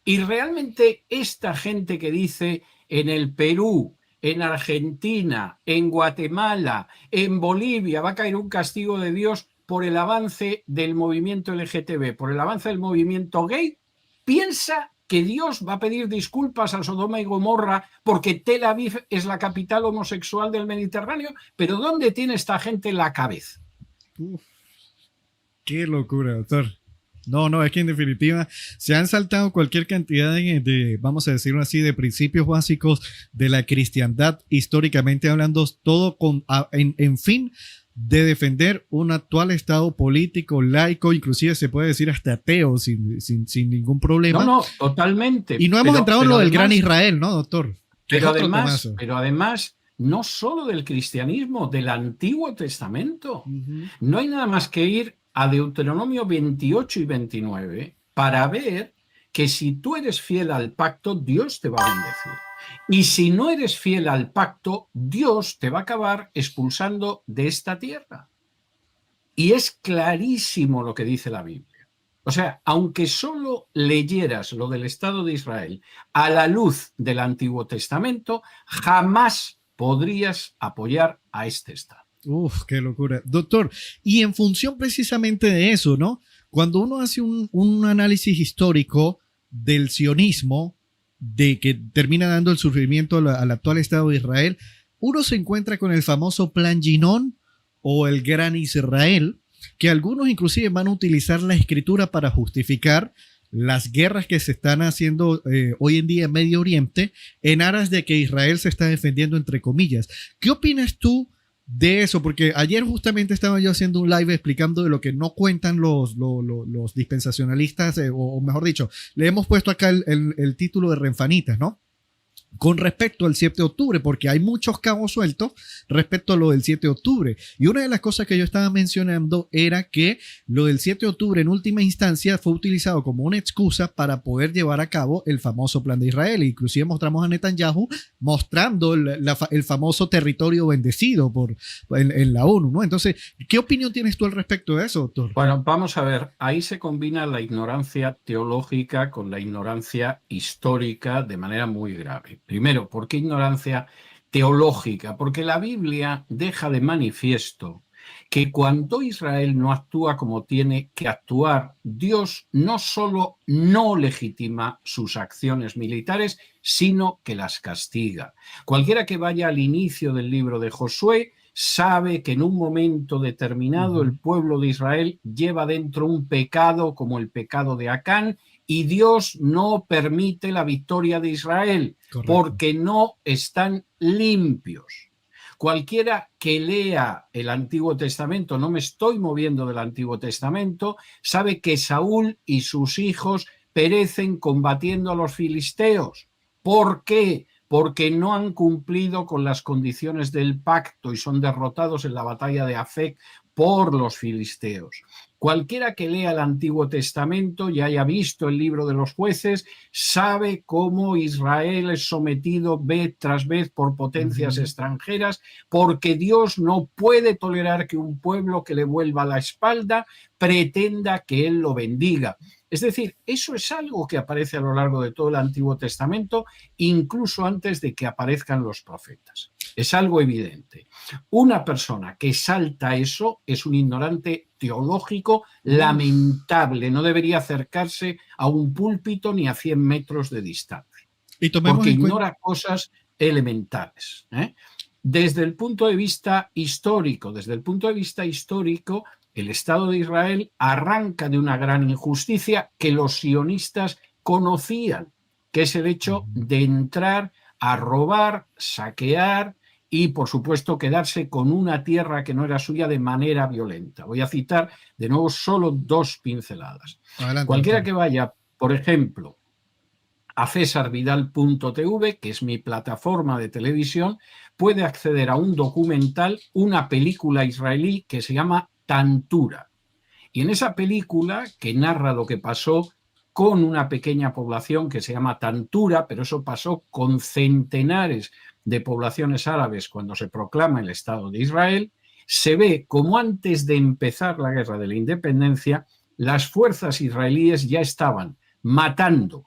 Y realmente esta gente que dice en el Perú, en Argentina, en Guatemala, en Bolivia, va a caer un castigo de Dios por el avance del movimiento LGTB, por el avance del movimiento gay, piensa que Dios va a pedir disculpas a Sodoma y Gomorra porque Tel Aviv es la capital homosexual del Mediterráneo. ¿Pero dónde tiene esta gente la cabeza? Uf, qué locura, doctor. No, no, es que en definitiva se han saltado cualquier cantidad vamos a decirlo así, de principios básicos de la cristiandad, históricamente hablando, todo en fin de defender un actual estado político, laico, inclusive se puede decir hasta ateo, sin ningún problema. No, totalmente. Y no hemos entrado en lo del gran Israel, ¿no, doctor? Pero además, no solo del cristianismo, del Antiguo Testamento. No hay nada más que ir a Deuteronomio 28 y 29 para ver que si tú eres fiel al pacto, Dios te va a bendecir. Y si no eres fiel al pacto, Dios te va a acabar expulsando de esta tierra. Y es clarísimo lo que dice la Biblia. O sea, aunque solo leyeras lo del Estado de Israel a la luz del Antiguo Testamento, jamás podrías apoyar a este Estado. Uf, qué locura. Doctor, y en función precisamente de eso, ¿no? Cuando uno hace un análisis histórico del sionismo, de que termina dando el surgimiento al actual Estado de Israel, uno se encuentra con el famoso Plan Ginón o el Gran Israel, que algunos inclusive van a utilizar la escritura para justificar las guerras que se están haciendo hoy en día en Medio Oriente en aras de que Israel se está defendiendo, entre comillas. ¿Qué opinas tú de eso? Porque ayer justamente estaba yo haciendo un live explicando de lo que no cuentan los dispensacionalistas, o mejor dicho, le hemos puesto acá el título de Renfanitas, ¿no? Con respecto al 7 de octubre, porque hay muchos cabos sueltos respecto a lo del 7 de octubre. Y una de las cosas que yo estaba mencionando era que lo del 7 de octubre en última instancia fue utilizado como una excusa para poder llevar a cabo el famoso plan de Israel. Inclusive mostramos a Netanyahu mostrando el famoso territorio bendecido en la ONU, ¿no? Entonces, ¿qué opinión tienes tú al respecto de eso, doctor? Bueno, vamos a ver, ahí se combina la ignorancia teológica con la ignorancia histórica de manera muy grave. Primero, ¿por qué ignorancia teológica? Porque la Biblia deja de manifiesto que cuando Israel no actúa como tiene que actuar, Dios no solo no legitima sus acciones militares, sino que las castiga. Cualquiera que vaya al inicio del libro de Josué sabe que en un momento determinado el pueblo de Israel lleva dentro un pecado como el pecado de Acán, y Dios no permite la victoria de Israel. Correcto. Porque no están limpios. Cualquiera que lea el Antiguo Testamento, no me estoy moviendo del Antiguo Testamento, sabe que Saúl y sus hijos perecen combatiendo a los filisteos. ¿Por qué? Porque no han cumplido con las condiciones del pacto y son derrotados en la batalla de Afec por los filisteos. Cualquiera que lea el Antiguo Testamento y haya visto el libro de los jueces sabe cómo Israel es sometido vez tras vez por potencias extranjeras, porque Dios no puede tolerar que un pueblo que le vuelva la espalda pretenda que él lo bendiga. Es decir, eso es algo que aparece a lo largo de todo el Antiguo Testamento, incluso antes de que aparezcan los profetas. Es algo evidente. Una persona que salta eso es un ignorante teológico lamentable. No debería acercarse a un púlpito ni a 100 metros de distancia. Porque ignora cosas elementales. Desde el punto de vista histórico, el Estado de Israel arranca de una gran injusticia que los sionistas conocían, que es el hecho de entrar a robar, saquear y, por supuesto, quedarse con una tierra que no era suya de manera violenta. Voy a citar de nuevo solo 2 pinceladas. Adelante, cualquiera que vaya, por ejemplo, a cesarvidal.tv, que es mi plataforma de televisión, puede acceder a un documental, una película israelí que se llama Tantura. Y en esa película, que narra lo que pasó con una pequeña población que se llama Tantura, pero eso pasó con centenares de poblaciones árabes cuando se proclama el Estado de Israel, se ve como antes de empezar la guerra de la independencia, las fuerzas israelíes ya estaban matando,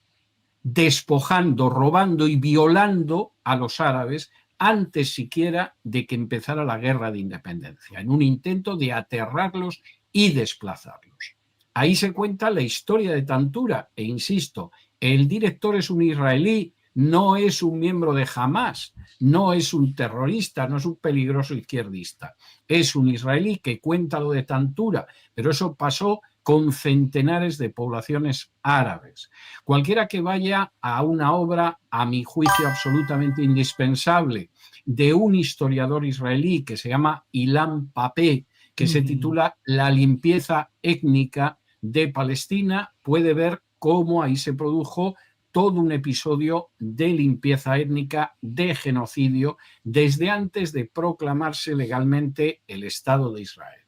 despojando, robando y violando a los árabes antes siquiera de que empezara la guerra de independencia, en un intento de aterrarlos y desplazarlos. Ahí se cuenta la historia de Tantura, e insisto, el director es un israelí, no es un miembro de Hamás, no es un terrorista, no es un peligroso izquierdista, es un israelí que cuenta lo de Tantura, pero eso pasó con centenares de poblaciones árabes. Cualquiera que vaya a una obra, a mi juicio, absolutamente indispensable, de un historiador israelí que se llama Ilan Papé, que se titula La limpieza étnica de Palestina, puede ver cómo ahí se produjo todo un episodio de limpieza étnica, de genocidio, desde antes de proclamarse legalmente el Estado de Israel.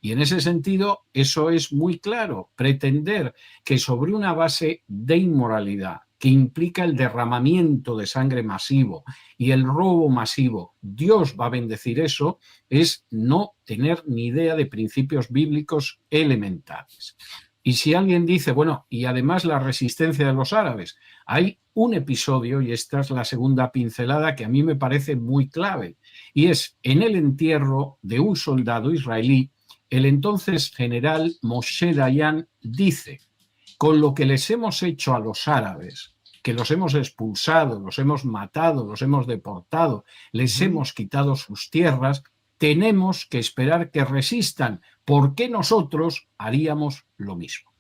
Y en ese sentido, eso es muy claro. Pretender que sobre una base de inmoralidad que implica el derramamiento de sangre masivo y el robo masivo, Dios va a bendecir eso, es no tener ni idea de principios bíblicos elementales. Y si alguien dice, bueno, y además la resistencia de los árabes, hay un episodio, y esta es la segunda pincelada que a mí me parece muy clave, y es en el entierro de un soldado israelí, el entonces general Moshe Dayan dice: con lo que les hemos hecho a los árabes, que los hemos expulsado, los hemos matado, los hemos deportado, les hemos quitado sus tierras, tenemos que esperar que resistan, porque nosotros haríamos lo mismo.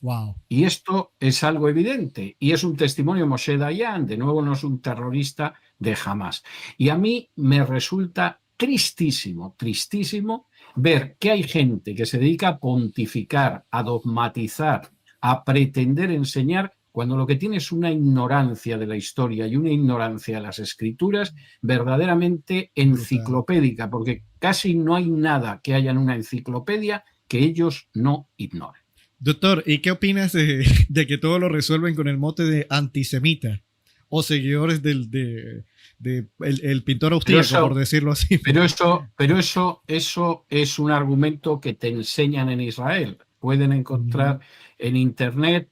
Wow. Y esto es algo evidente, y es un testimonio de Moshe Dayan, de nuevo no es un terrorista de Hamás. Y a mí me resulta tristísimo, tristísimo ver que hay gente que se dedica a pontificar, a dogmatizar, a pretender enseñar, cuando lo que tiene es una ignorancia de la historia y una ignorancia de las escrituras verdaderamente enciclopédica, porque casi no hay nada que haya en una enciclopedia que ellos no ignoren. Doctor, ¿y qué opinas de que todo lo resuelven con el mote de antisemita o seguidores el pintor austríaco, por decirlo así? Pero eso es un argumento que te enseñan en Israel. Pueden encontrar en Internet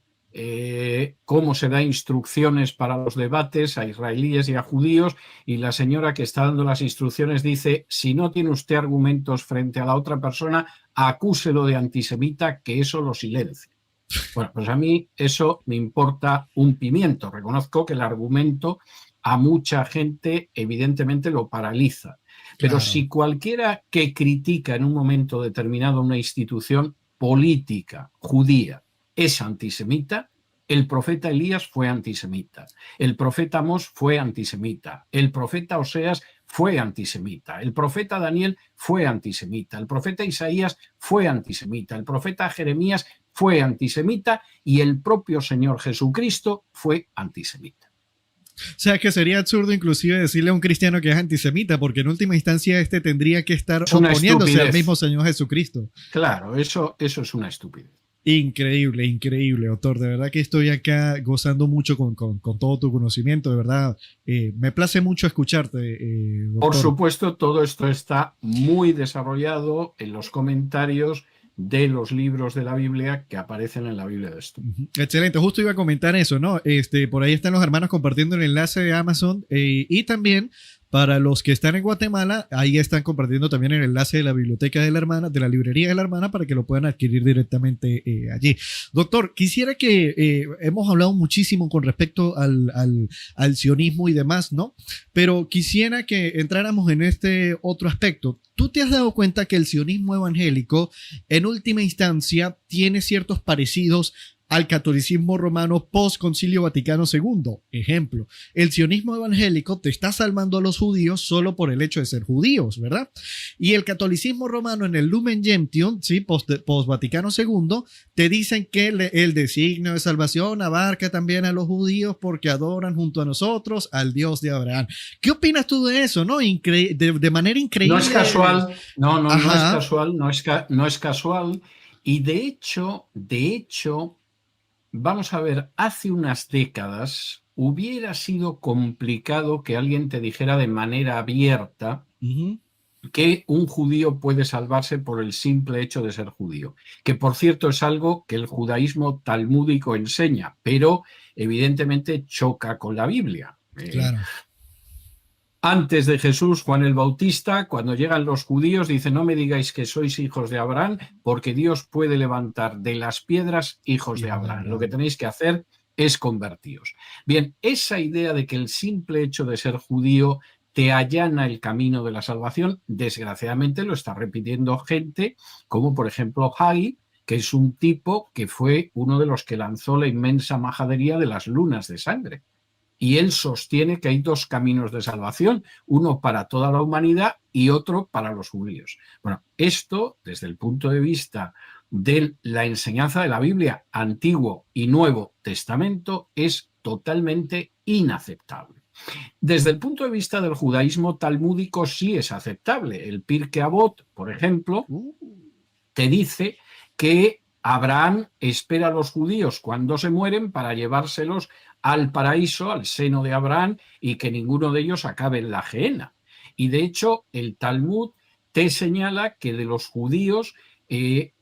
cómo se da instrucciones para los debates a israelíes y a judíos, y la señora que está dando las instrucciones dice: si no tiene usted argumentos frente a la otra persona, acúselo de antisemita, que eso lo silencia. Bueno, pues a mí eso me importa un pimiento. Reconozco que el argumento a mucha gente evidentemente lo paraliza. Pero Claro. si cualquiera que critica en un momento determinado una institución política judía es antisemita, el profeta Elías fue antisemita, el profeta Amós fue antisemita, el profeta Oseas fue antisemita, el profeta Daniel fue antisemita, el profeta Isaías fue antisemita, el profeta Jeremías fue antisemita y el propio Señor Jesucristo fue antisemita. O sea, que sería absurdo inclusive decirle a un cristiano que es antisemita, porque en última instancia tendría que estar oponiéndose al mismo Señor Jesucristo. Claro, eso es una estupidez. Increíble, increíble, doctor. De verdad que estoy acá gozando mucho con todo tu conocimiento. De verdad, me place mucho escucharte, doctor. Por supuesto, todo esto está muy desarrollado en los comentarios de los libros de la Biblia que aparecen en la Biblia de Estudio. Excelente, justo iba a comentar eso, ¿no? Por ahí están los hermanos compartiendo el enlace de Amazon y también para los que están en Guatemala, ahí están compartiendo también el enlace de la biblioteca de la hermana, de la librería de la hermana, para que lo puedan adquirir directamente allí. Doctor, quisiera que hemos hablado muchísimo con respecto al sionismo y demás, ¿no? Pero quisiera que entráramos en este otro aspecto. ¿Tú te has dado cuenta que el sionismo evangélico, en última instancia, tiene ciertos parecidos al catolicismo romano post Concilio Vaticano II? Ejemplo, el sionismo evangélico te está salvando a los judíos solo por el hecho de ser judíos, ¿verdad? Y el catolicismo romano en el Lumen Gentium, ¿sí? Post Vaticano II, te dicen que el designio de salvación abarca también a los judíos porque adoran junto a nosotros al Dios de Abraham. ¿Qué opinas tú de eso, no? De manera increíble. No es casual, no es casual, no es casual. Y de hecho, vamos a ver, hace unas décadas hubiera sido complicado que alguien te dijera de manera abierta que un judío puede salvarse por el simple hecho de ser judío, que por cierto es algo que el judaísmo talmúdico enseña, pero evidentemente choca con la Biblia. Claro. Antes de Jesús, Juan el Bautista, cuando llegan los judíos, dice: no me digáis que sois hijos de Abraham, porque Dios puede levantar de las piedras hijos de Abraham. Lo que tenéis que hacer es convertíos. Bien, esa idea de que el simple hecho de ser judío te allana el camino de la salvación, desgraciadamente lo está repitiendo gente como por ejemplo Hagi, que es un tipo que fue uno de los que lanzó la inmensa majadería de las lunas de sangre. Y él sostiene que hay dos caminos de salvación, uno para toda la humanidad y otro para los judíos. Bueno, esto, desde el punto de vista de la enseñanza de la Biblia, Antiguo y Nuevo Testamento, es totalmente inaceptable. Desde el punto de vista del judaísmo talmúdico sí es aceptable. El Pirkei Avot, por ejemplo, te dice que Abraham espera a los judíos cuando se mueren para llevárselos al paraíso, al seno de Abraham, y que ninguno de ellos acabe en la gehenna. Y de hecho, el Talmud te señala que de los judíos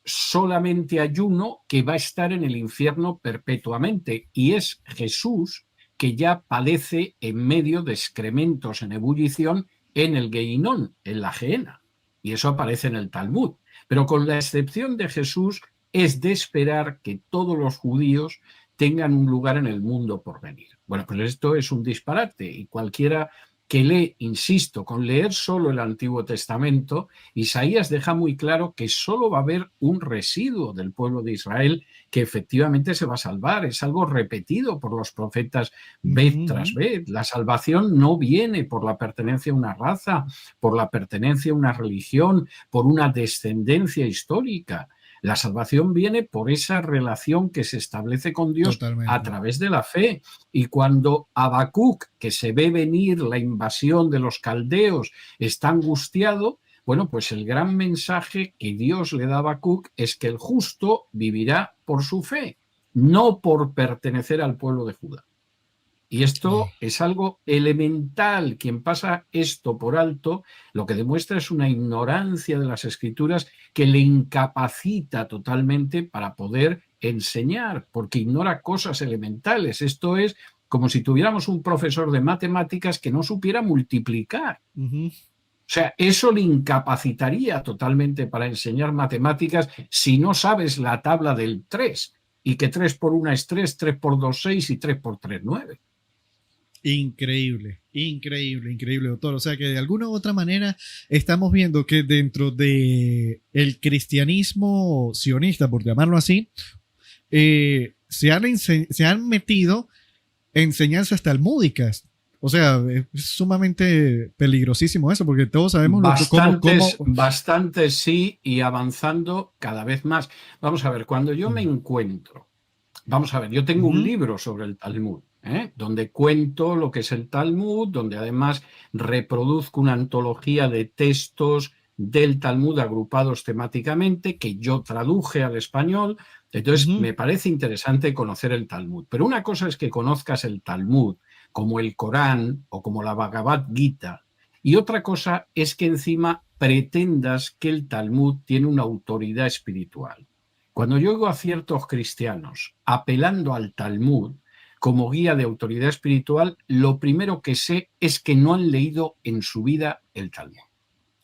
solamente hay uno que va a estar en el infierno perpetuamente, y es Jesús, que ya padece en medio de excrementos en ebullición en el Geinón, en la gehenna. Y eso aparece en el Talmud. Pero con la excepción de Jesús, es de esperar que todos los judíos tengan un lugar en el mundo por venir. Bueno, pues esto es un disparate, y cualquiera que lee, insisto, con leer solo el Antiguo Testamento, Isaías deja muy claro que solo va a haber un residuo del pueblo de Israel que efectivamente se va a salvar. Es algo repetido por los profetas vez tras vez. La salvación no viene por la pertenencia a una raza, por la pertenencia a una religión, por una descendencia histórica. La salvación viene por esa relación que se establece con Dios a través de la fe. Y cuando Habacuc, que se ve venir la invasión de los caldeos, está angustiado, bueno, pues el gran mensaje que Dios le da a Habacuc es que el justo vivirá por su fe, no por pertenecer al pueblo de Judá. Y esto es algo elemental. Quien pasa esto por alto, lo que demuestra es una ignorancia de las Escrituras que le incapacita totalmente para poder enseñar, porque ignora cosas elementales. Esto es como si tuviéramos un profesor de matemáticas que no supiera multiplicar. O sea, eso le incapacitaría totalmente para enseñar matemáticas si no sabes la tabla del 3, y que 3 por 1 es 3, 3 por 2 6 y 3 por 3 9. Increíble, doctor. O sea que de alguna u otra manera estamos viendo que dentro de el cristianismo sionista, por llamarlo así, se han metido enseñanzas talmúdicas. O sea, es sumamente peligrosísimo eso, porque todos sabemos cómo... Bastantes sí, y avanzando cada vez más. Vamos a ver, cuando yo me encuentro... Vamos a ver, yo tengo un libro sobre el Talmud, donde cuento lo que es el Talmud, donde además reproduzco una antología de textos del Talmud agrupados temáticamente que yo traduje al español. Entonces me parece interesante conocer el Talmud. Pero una cosa es que conozcas el Talmud como el Corán o como la Bhagavad Gita, y otra cosa es que encima pretendas que el Talmud tiene una autoridad espiritual. Cuando yo oigo a ciertos cristianos apelando al Talmud como guía de autoridad espiritual, lo primero que sé es que no han leído en su vida el Talmud.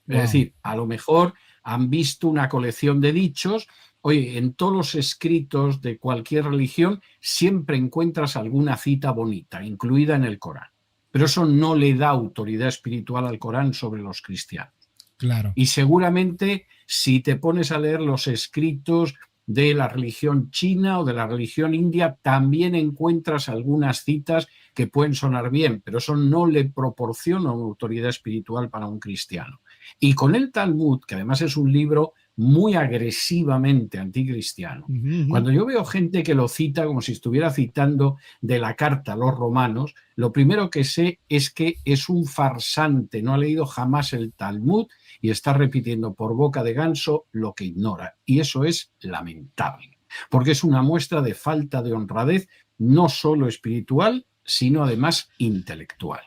Es decir, a lo mejor han visto una colección de dichos. Oye, en todos los escritos de cualquier religión siempre encuentras alguna cita bonita, incluida en el Corán. Pero eso no le da autoridad espiritual al Corán sobre los cristianos. Claro. Y seguramente si te pones a leer los escritos de la religión china o de la religión india, también encuentras algunas citas que pueden sonar bien, pero eso no le proporciona una autoridad espiritual para un cristiano. Y con el Talmud, que además es un libro muy agresivamente anticristiano, cuando yo veo gente que lo cita como si estuviera citando de la carta a los romanos, lo primero que sé es que es un farsante, no ha leído jamás el Talmud y está repitiendo por boca de ganso lo que ignora. Y eso es lamentable, porque es una muestra de falta de honradez, no solo espiritual, sino además intelectual.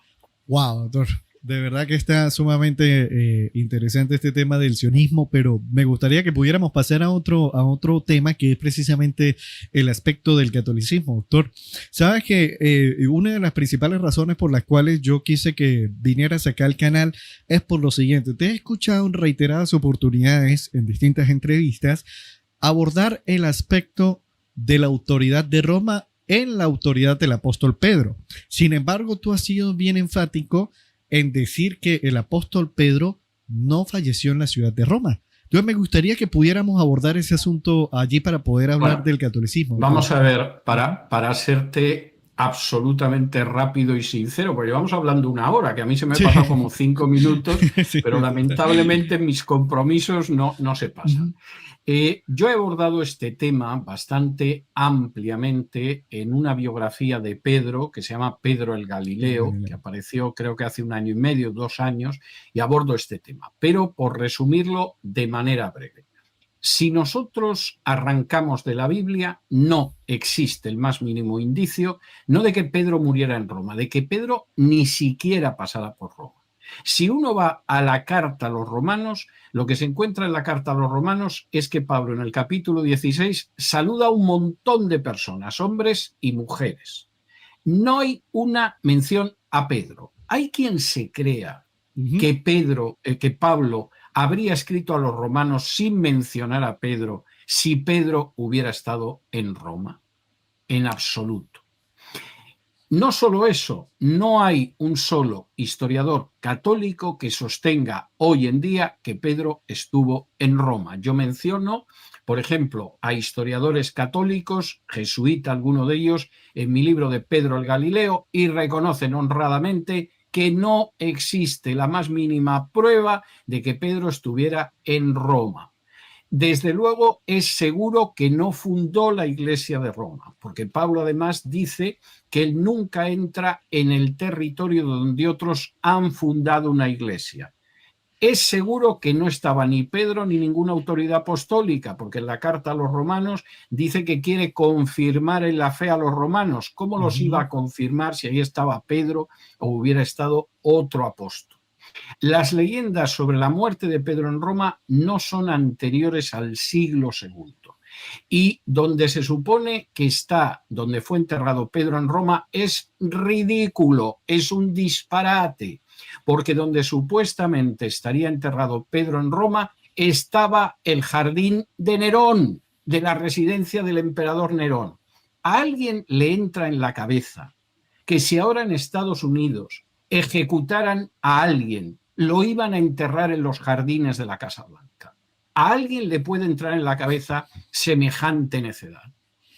Wow, doctor. De verdad que está sumamente interesante este tema del sionismo, pero me gustaría que pudiéramos pasar a otro tema, que es precisamente el aspecto del catolicismo, doctor. Sabes que una de las principales razones por las cuales yo quise que vinieras acá al canal es por lo siguiente. Te he escuchado en reiteradas oportunidades, en distintas entrevistas, abordar el aspecto de la autoridad de Roma en la autoridad del apóstol Pedro. Sin embargo, tú has sido bien enfático en decir que el apóstol Pedro no falleció en la ciudad de Roma, Entonces me gustaría que pudiéramos abordar ese asunto allí para poder hablar Bueno, del catolicismo. vamos a ver, para serte absolutamente rápido y sincero, porque llevamos hablando una hora, que a mí se me ha Sí. pasado como 5 minutos, Sí, pero total. lamentablemente mis compromisos no se pasan. Yo he abordado este tema bastante ampliamente en una biografía de Pedro que se llama Pedro el Galileo, que apareció creo que hace 1 año y medio, 2 años, y abordo este tema. Pero por resumirlo de manera breve. Si nosotros arrancamos de la Biblia, no existe el más mínimo indicio, no de que Pedro muriera en Roma, de que Pedro ni siquiera pasara por Roma. Si uno va a la carta a los romanos, lo que se encuentra en la carta a los romanos es que Pablo en el capítulo 16 saluda a un montón de personas, hombres y mujeres. No hay una mención a Pedro. Hay quien se crea que Pablo habría escrito a los romanos sin mencionar a Pedro si Pedro hubiera estado en Roma. En absoluto. No solo eso, no hay un solo historiador católico que sostenga hoy en día que Pedro estuvo en Roma. Yo menciono, por ejemplo, a historiadores católicos, jesuita alguno de ellos, en mi libro de Pedro el Galileo, y reconocen honradamente que no existe la más mínima prueba de que Pedro estuviera en Roma. Desde luego es seguro que no fundó la Iglesia de Roma, porque Pablo además dice que él nunca entra en el territorio donde otros han fundado una iglesia. Es seguro que no estaba ni Pedro ni ninguna autoridad apostólica, porque en la carta a los romanos dice que quiere confirmar en la fe a los romanos. ¿Cómo los iba a confirmar si ahí estaba Pedro o hubiera estado otro apóstol? Las leyendas sobre la muerte de Pedro en Roma no son anteriores al siglo II. Y donde se supone que está, donde fue enterrado Pedro en Roma, es ridículo, es un disparate, porque donde supuestamente estaría enterrado Pedro en Roma estaba el jardín de Nerón, de la residencia del emperador Nerón. A alguien le entra en la cabeza que si ahora en Estados Unidos ejecutaran a alguien, lo iban a enterrar en los jardines de la Casa Blanca. A alguien le puede entrar en la cabeza semejante necedad.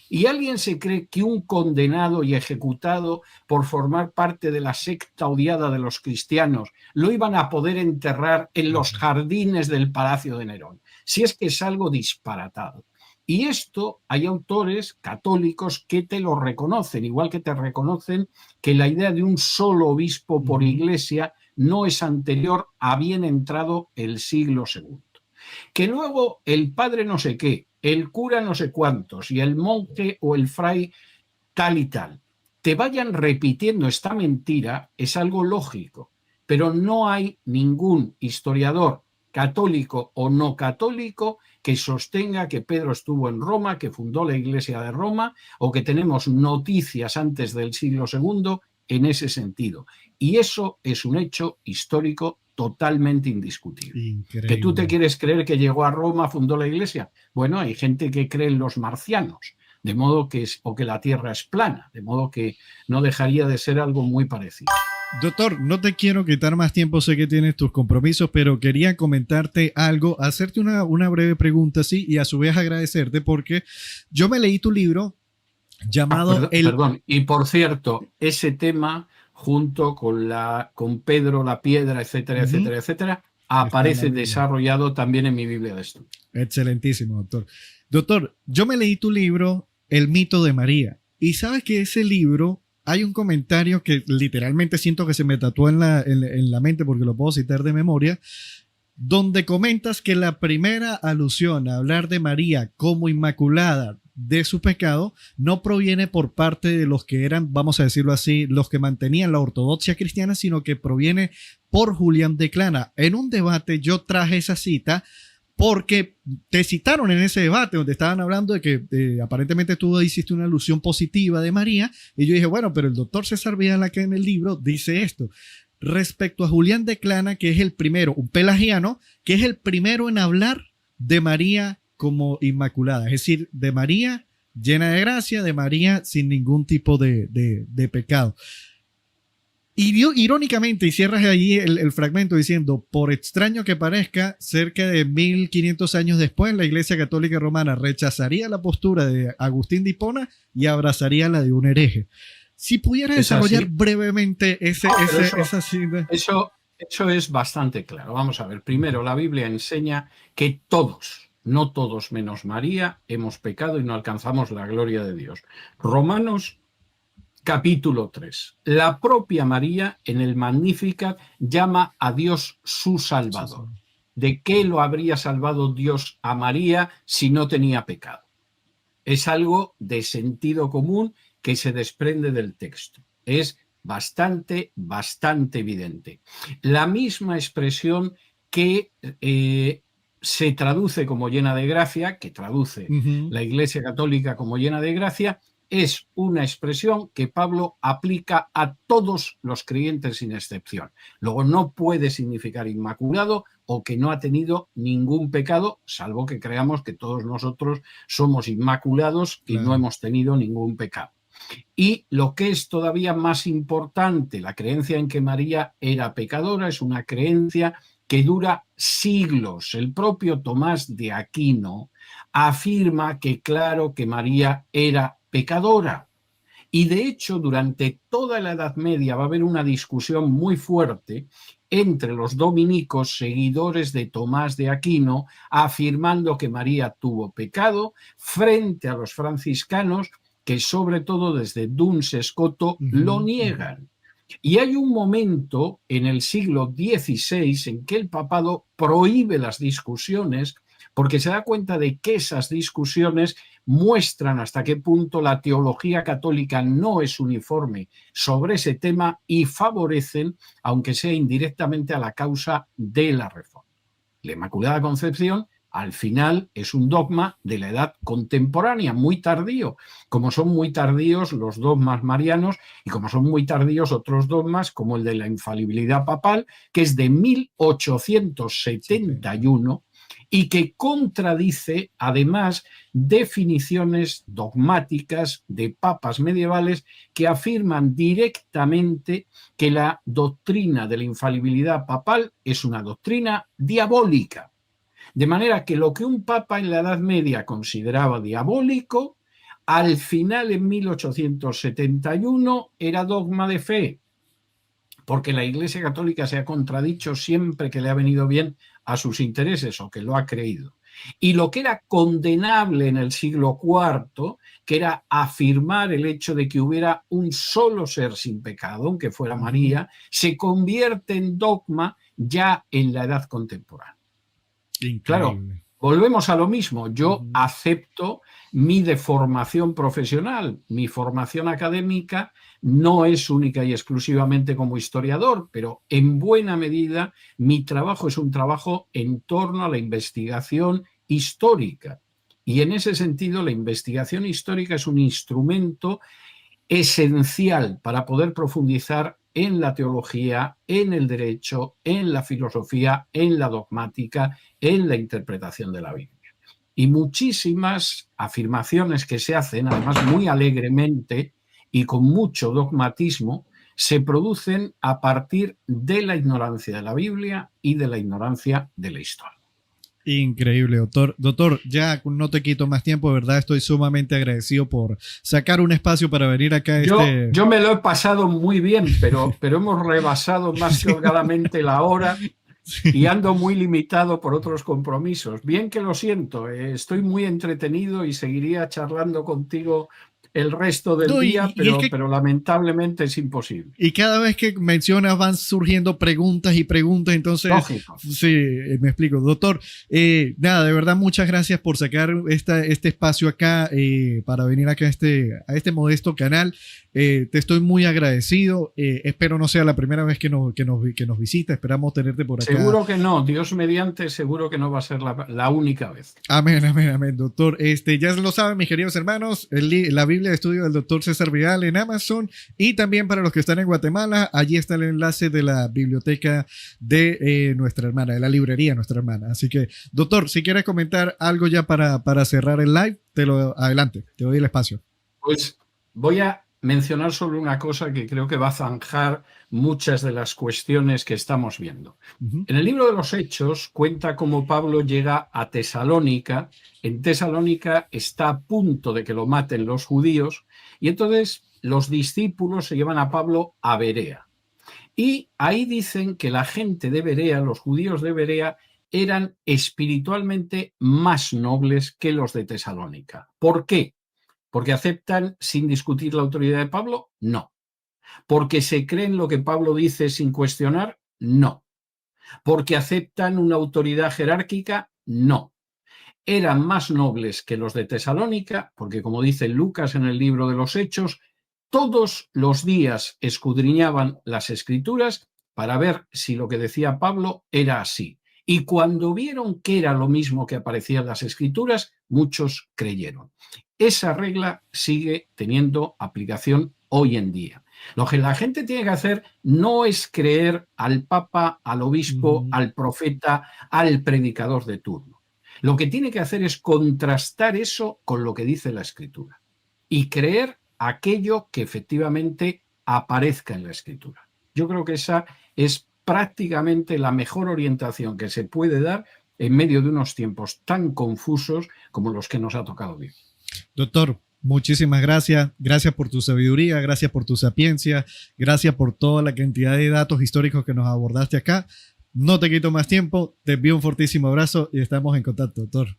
Y alguien se cree que un condenado y ejecutado por formar parte de la secta odiada de los cristianos lo iban a poder enterrar en los jardines del Palacio de Nerón. Si es que es algo disparatado. Y esto hay autores católicos que te lo reconocen, igual que te reconocen que la idea de un solo obispo por iglesia no es anterior a bien entrado el siglo II. Que luego el padre no sé qué, el cura no sé cuántos y el monje o el fray tal y tal, te vayan repitiendo esta mentira es algo lógico, pero no hay ningún historiador católico o no católico que sostenga que Pedro estuvo en Roma, que fundó la Iglesia de Roma o que tenemos noticias antes del siglo II en ese sentido. Y eso es un hecho histórico totalmente indiscutible. Increíble. ¿Que tú te quieres creer que llegó a Roma, fundó la Iglesia? Bueno, hay gente que cree en los marcianos, de modo que o que la Tierra es plana, de modo que no dejaría de ser algo muy parecido. Doctor, no te quiero quitar más tiempo, sé que tienes tus compromisos, pero quería comentarte algo, hacerte una breve pregunta, sí, y a su vez agradecerte porque yo me leí tu libro llamado Perdón, y por cierto, ese tema junto con Pedro, la piedra, etcétera, etcétera, etcétera, aparece desarrollado también en mi Biblia de estudio. Excelentísimo, doctor. Doctor, yo me leí tu libro, El mito de María, y sabes que ese libro hay un comentario que literalmente siento que se me tatuó en la mente porque lo puedo citar de memoria, donde comentas que la primera alusión a hablar de María como inmaculada de su pecado no proviene por parte de los que eran, vamos a decirlo así, los que mantenían la ortodoxia cristiana, sino que proviene por Julián de Clana. En un debate yo traje esa cita porque te citaron en ese debate donde estaban hablando de que aparentemente tú hiciste una alusión positiva de María y yo dije, bueno, pero el doctor César Vidal que en el libro dice esto respecto a Julián de Clana, que es el primero, un pelagiano, que es el primero en hablar de María como inmaculada, es decir, de María llena de gracia, de María sin ningún tipo de pecado. Irónicamente, y cierras ahí el fragmento diciendo, por extraño que parezca, cerca de 1500 años después, la Iglesia Católica Romana rechazaría la postura de Agustín de Hipona y abrazaría la de un hereje. Si pudiera desarrollar brevemente esa cita. Eso es bastante claro. Vamos a ver, primero, la Biblia enseña que todos, no todos menos María, hemos pecado y no alcanzamos la gloria de Dios. Romanos capítulo 3. La propia María en el Magnificat llama a Dios su Salvador. ¿De qué lo habría salvado Dios a María si no tenía pecado? Es algo de sentido común que se desprende del texto. Es bastante evidente. La misma expresión que se traduce como llena de gracia, que traduce la Iglesia Católica como llena de gracia, es una expresión que Pablo aplica a todos los creyentes sin excepción. Luego no puede significar inmaculado o que no ha tenido ningún pecado, salvo que creamos que todos nosotros somos inmaculados y no hemos tenido ningún pecado. Y lo que es todavía más importante, la creencia en que María era pecadora es una creencia que dura siglos. El propio Tomás de Aquino afirma que claro que María era pecadora. Y de hecho, durante toda la Edad Media va a haber una discusión muy fuerte entre los dominicos, seguidores de Tomás de Aquino, afirmando que María tuvo pecado, frente a los franciscanos, que sobre todo desde Duns Scoto lo niegan. Y hay un momento en el siglo XVI en que el papado prohíbe las discusiones porque se da cuenta de que esas discusiones muestran hasta qué punto la teología católica no es uniforme sobre ese tema y favorecen, aunque sea indirectamente, a la causa de la reforma. La Inmaculada Concepción, al final, es un dogma de la edad contemporánea, muy tardío, como son muy tardíos los dogmas marianos y como son muy tardíos otros dogmas como el de la infalibilidad papal, que es de 1871 y que contradice además definiciones dogmáticas de papas medievales que afirman directamente que la doctrina de la infalibilidad papal es una doctrina diabólica. De manera que lo que un papa en la Edad Media consideraba diabólico, al final en 1871 era dogma de fe, porque la Iglesia Católica se ha contradicho siempre que le ha venido bien a sus intereses o que lo ha creído. Y lo que era condenable en el siglo IV, que era afirmar el hecho de que hubiera un solo ser sin pecado, aunque fuera María, se convierte en dogma ya en la edad contemporánea. Increíble. Claro, volvemos a lo mismo. Yo acepto mi deformación profesional, mi formación académica no es única y exclusivamente como historiador, pero en buena medida mi trabajo es un trabajo en torno a la investigación histórica. Y en ese sentido, la investigación histórica es un instrumento esencial para poder profundizar en la teología, en el derecho, en la filosofía, en la dogmática, en la interpretación de la Biblia. Y muchísimas afirmaciones que se hacen, además muy alegremente y con mucho dogmatismo, se producen a partir de la ignorancia de la Biblia y de la ignorancia de la historia. Increíble, doctor. Doctor, ya no te quito más tiempo, de verdad estoy sumamente agradecido por sacar un espacio para venir acá. Yo me lo he pasado muy bien, pero hemos rebasado más que holgadamente la hora y ando muy limitado por otros compromisos. Bien que lo siento, estoy muy entretenido y seguiría charlando contigo el resto del día, pero lamentablemente es imposible. Y cada vez que mencionas van surgiendo preguntas y preguntas, entonces... Lógico. Sí, me explico. Doctor, nada, de verdad muchas gracias por sacar este espacio acá para venir acá a este modesto canal. Te estoy muy agradecido. Espero no sea la primera vez que nos visita. Esperamos tenerte por acá. Seguro que no. Dios mediante, seguro que no va a ser la única vez. Amén, amén, amén, doctor. Ya lo saben, mis queridos hermanos, la Biblia de estudio del doctor César Vidal en Amazon, y también para los que están en Guatemala, allí está el enlace de la biblioteca de nuestra hermana, de la librería de nuestra hermana. Así que, doctor, si quieres comentar algo ya para cerrar el live, adelante, te doy el espacio. Pues voy a mencionar solo una cosa que creo que va a zanjar muchas de las cuestiones que estamos viendo. Ujú. En el libro de los Hechos cuenta cómo Pablo llega a Tesalónica. En Tesalónica está a punto de que lo maten los judíos y entonces los discípulos se llevan a Pablo a Berea. Y ahí dicen que la gente de Berea, los judíos de Berea, eran espiritualmente más nobles que los de Tesalónica. ¿Por qué? ¿Porque aceptan sin discutir la autoridad de Pablo? No. ¿Porque se creen lo que Pablo dice sin cuestionar? No. ¿Porque aceptan una autoridad jerárquica? No. Eran más nobles que los de Tesalónica, porque como dice Lucas en el libro de los Hechos, todos los días escudriñaban las Escrituras para ver si lo que decía Pablo era así. Y cuando vieron que era lo mismo que aparecía en las Escrituras, muchos creyeron. Esa regla sigue teniendo aplicación hoy en día. Lo que la gente tiene que hacer no es creer al Papa, al obispo, al profeta, al predicador de turno. Lo que tiene que hacer es contrastar eso con lo que dice la Escritura y creer aquello que efectivamente aparezca en la Escritura. Yo creo que esa es prácticamente la mejor orientación que se puede dar en medio de unos tiempos tan confusos como los que nos ha tocado vivir. Doctor, muchísimas gracias. Gracias por tu sabiduría, gracias por tu sapiencia, gracias por toda la cantidad de datos históricos que nos abordaste acá. No te quito más tiempo, te envío un fortísimo abrazo y estamos en contacto, doctor.